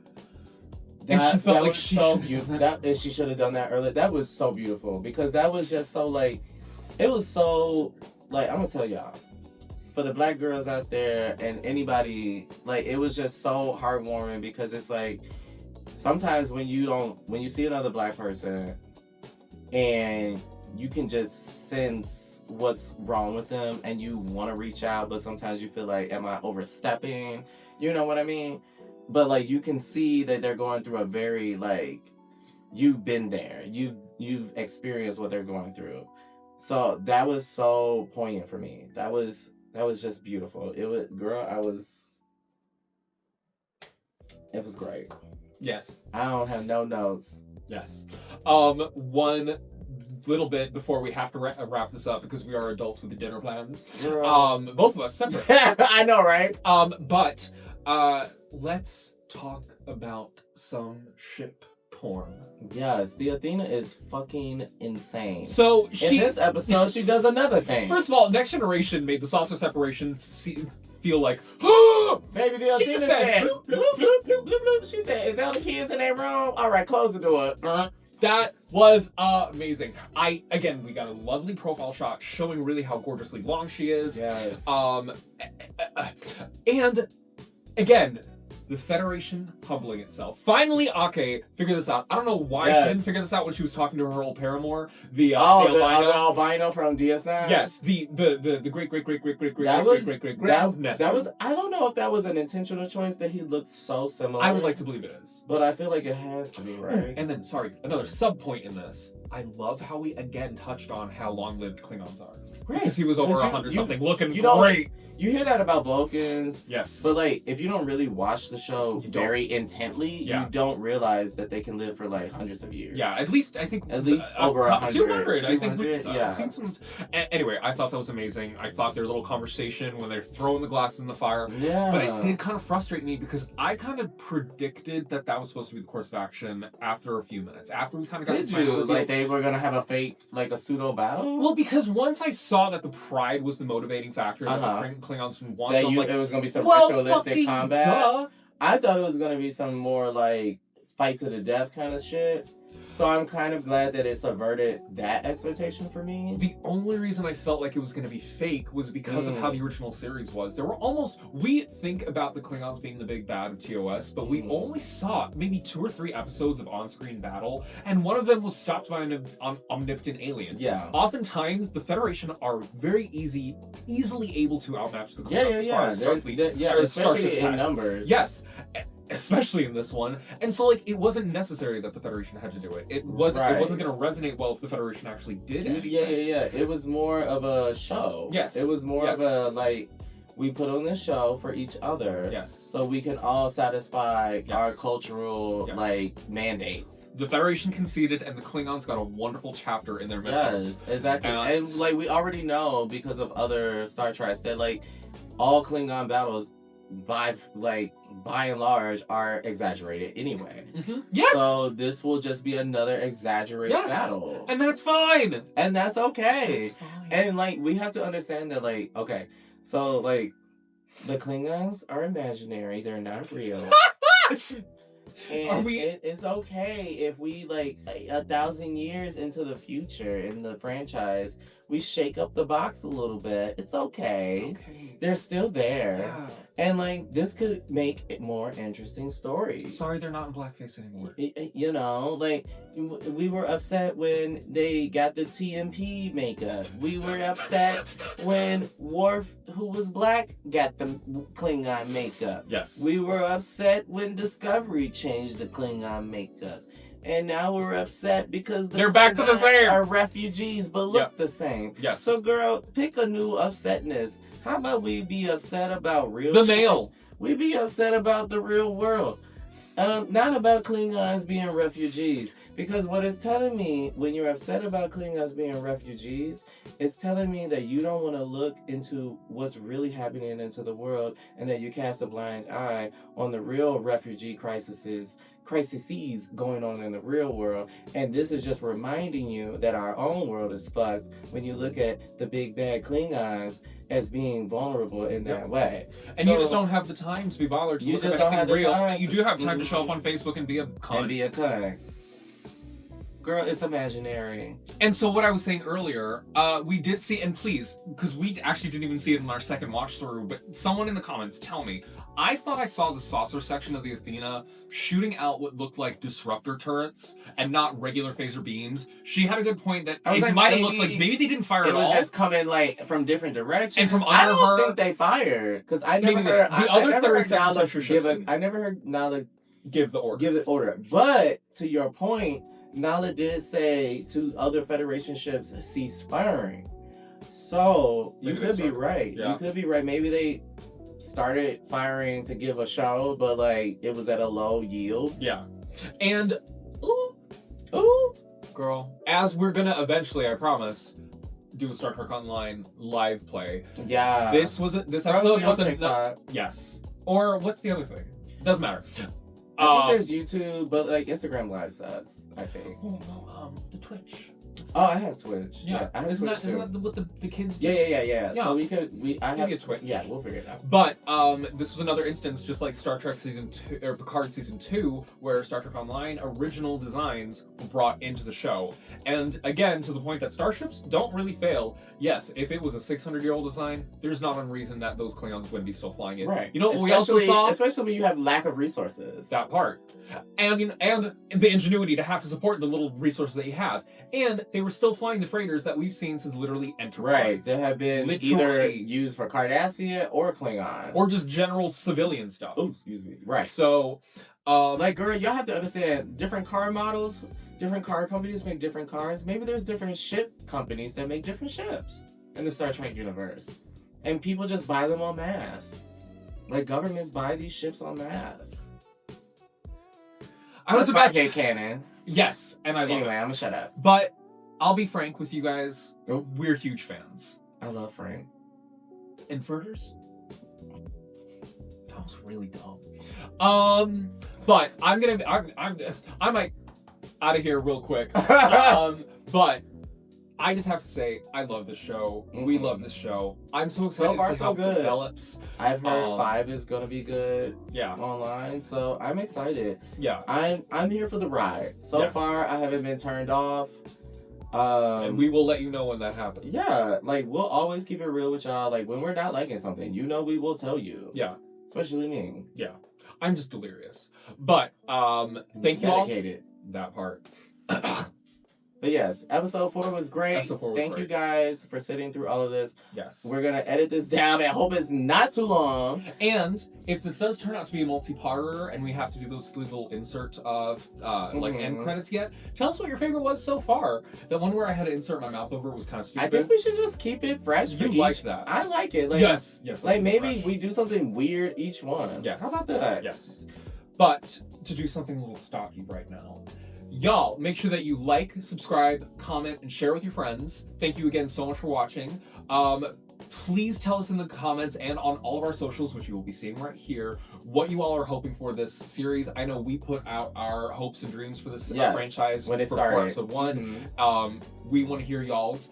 and she felt like she and she should have done that earlier. That was so beautiful because that was just so like, it was so like, I'm gonna tell y'all, for the black girls out there and anybody, like, it was just so heartwarming because it's like sometimes when you see another black person and you can just sense what's wrong with them and you want to reach out, but sometimes you feel like, am I overstepping? You know what I mean? But like, you can see that they're going through a very, like, you've been there, you've experienced what they're going through. So that was so poignant for me. That was just beautiful. It was, girl, it was great. Yes. I don't have no notes. Yes. One little bit before we have to wrap this up because we are adults with the dinner plans. Both of us separate. I know, right? But let's talk about some ship porn. Yes, the Athena is fucking insane. So in this episode, she does another thing. First of all, Next Generation made the saucer separation feel like, baby, the Athena said, bloop, bloop, bloop, bloop, bloop, bloop. She said, is all the kids in their room? All right, close the door. That was amazing. We got a lovely profile shot showing really how gorgeously long she is. Yes. And again, the Federation humbling itself. Finally, Ake figured this out. I don't know why she didn't figure this out when she was talking to her old paramour, the albino from DS9. Yes, the great that was. I don't know if that was an intentional choice that he looked so similar. I would like to believe it is, but I feel like it has to be, right? And then, another sub point in this. I love how we again touched on how long-lived Klingons are. Right. Because he was over 100 something, looking great. You hear that about Vulcans. Yes. But like, if you don't really watch the show very intently, you don't realize that they can live for like hundreds of years. Yeah, at least I think over 100. 200. I think we've seen some. Anyway, I thought that was amazing. I thought their little conversation when they're throwing the glasses in the fire. Yeah. But it did kind of frustrate me because I kind of predicted that was supposed to be the course of action after a few minutes. After we kind of got Did you? Like they were gonna have a fake, like a pseudo battle? Well, because once I saw that the pride was the motivating factor that the Klingons wanted, it was gonna be some ritualistic combat. I thought it was gonna be some more like fight to the death kind of shit. So I'm kind of glad that it subverted that expectation for me. The only reason I felt like it was going to be fake was because of how the original series was. There were we think about the Klingons being the big bad of TOS, but we only saw maybe 2 or 3 episodes of on-screen battle, and one of them was stopped by an omnipotent alien. Yeah. Oftentimes, the Federation are very easily able to outmatch the Klingons as far as Starfleet. Especially in numbers. Yes. Especially in this one, and so like it wasn't necessary that the Federation had to do it. It wasn't going to resonate well if the Federation actually did it. Yeah. It was more of a show. Yes. It was more of a like we put on this show for each other. Yes. So we can all satisfy our cultural like mandates. The Federation conceded, and the Klingons got a wonderful chapter in their mythos. Yes, exactly. And like we already know because of other Star Treks that like all Klingon battles by and large are exaggerated anyway. Yes. So this will just be another exaggerated battle. And that's fine. And that's okay. That's fine. And like we have to understand that like, okay, so like the Klingons are imaginary, they're not real. And it's okay if we like 1,000 years into the future in the franchise, we shake up the box a little bit. It's okay. It's okay. They're still there. Yeah. And like this could make it more interesting stories. Sorry, they're not in blackface anymore. You know, like we were upset when they got the TMP makeup. We were upset when Worf, who was black, got the Klingon makeup. Yes. We were upset when Discovery changed the Klingon makeup. And now we're upset because they're back to the same. Are refugees but look the same. Yes. So girl, pick a new upsetness. How about we be upset about real the shit? mail? We be upset about the real world. Not about Klingons being refugees. Because what it's telling me, when you're upset about Klingons being refugees, it's telling me that you don't want to look into what's really happening into the world and that you cast a blind eye on the real refugee crises going on in the real world. And this is just reminding you that our own world is fucked when you look at the big bad Klingons as being vulnerable in that way. And you just don't have the time to be bothered to look at anything real. You do have time to show up on Facebook and be a cunt. And be a cunt. Girl, it's imaginary. And so what I was saying earlier, we did see, and please, because we actually didn't even see it in our second watch through, but someone in the comments tell me, I thought I saw the saucer section of the Athena shooting out what looked like disruptor turrets and not regular phaser beams. She had a good point that it might have looked like maybe they didn't fire at all. It was just coming like from different directions. And from under I don't think they fired because I never heard I never heard Nala give the order. But to your point, Nala did say to other Federation ships, cease firing. So you could be right. Yeah. You could be right. Maybe they started firing to give a show, but like it was at a low yield. Yeah. And ooh, girl, as we're gonna eventually, I promise, do a Star Trek Online live play. Yeah. This episode wasn't. Yes. Or what's the other thing? Doesn't matter. I think there's YouTube, but like Instagram Live sucks, I think. Oh no, the Twitch. Oh, I have Twitch. Yeah, I have isn't Twitch that what the kids do? Yeah. So I have a Twitch. Yeah, we'll figure it out. But this was another instance, just like Star Trek Season 2 or Picard Season 2, where Star Trek Online original designs were brought into the show. And again, to the point that starships don't really fail. Yes, if it was a 600-year-old design, there's not a reason that those Klingons wouldn't be still flying it. Right. You know what we also saw? Especially when you have lack of resources. That part. And the ingenuity to have to support the little resources that you have. And they were still flying the freighters that we've seen since literally Enterprise. Right. They have been either used for Cardassian or Klingon. Or just general civilian stuff. Oh, excuse me. Right. So, like, girl, y'all have to understand, different car models, different car companies make different cars. Maybe there's different ship companies that make different ships in the Star Trek universe. And people just buy them en masse. Like, governments buy these ships en masse. I was about to canon. Yes, and I love it. Anyway, I'm gonna shut up. But I'll be frank with you guys. We're huge fans. I love Frank. Inverters? That was really dumb. But I might out of here real quick. But I just have to say, I love this show. We love this show. I'm so excited So far, to see how so it good. develops. I've heard 5 is gonna be good. Yeah. Online, so I'm excited. Yeah. I'm here for the ride. So far, I haven't been turned off. And we will let you know when that happens. Yeah, like we'll always keep it real with y'all. Like when we're not liking something, you know, we will tell you. Yeah. Especially me. Yeah. I'm just delirious. But thank you all. Dedicated. That part. But yes, episode 4 was great. Episode 4 was Thank great. you guys for sitting through all of this. Yes. We're gonna edit this down. I hope it's not too long. And if this does turn out to be a multi-parter and we have to do those little insert of like end credits yet, tell us what your favorite was so far. The one where I had to insert my mouth over was kind of stupid. I think we should just keep it fresh for You each. like that. I like it. Like, yes. Like maybe we do something weird each one. Yes. How about that? Yes. But to do something a little stocky right now. Y'all, make sure that you like, subscribe, comment, and share with your friends. Thank you again so much for watching. Please tell us in the comments and on all of our socials, which you will be seeing right here, what you all are hoping for this series. I know we put out our hopes and dreams for this franchise when it for started. episode 1. We want to hear y'all's.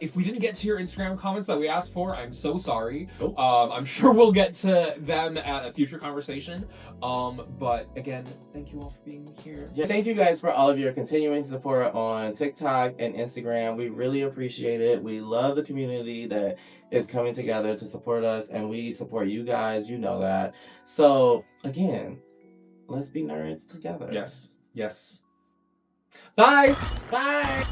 If we didn't get to your Instagram comments that we asked for, I'm so sorry. I'm sure we'll get to them at a future conversation. But again, thank you all for being here. Yeah, thank you guys for all of your continuing support on TikTok and Instagram. We really appreciate it. We love the community that is coming together to support us, and we support you guys. You know that. So again, let's be nerds together. Yes. Yes. Bye. Bye.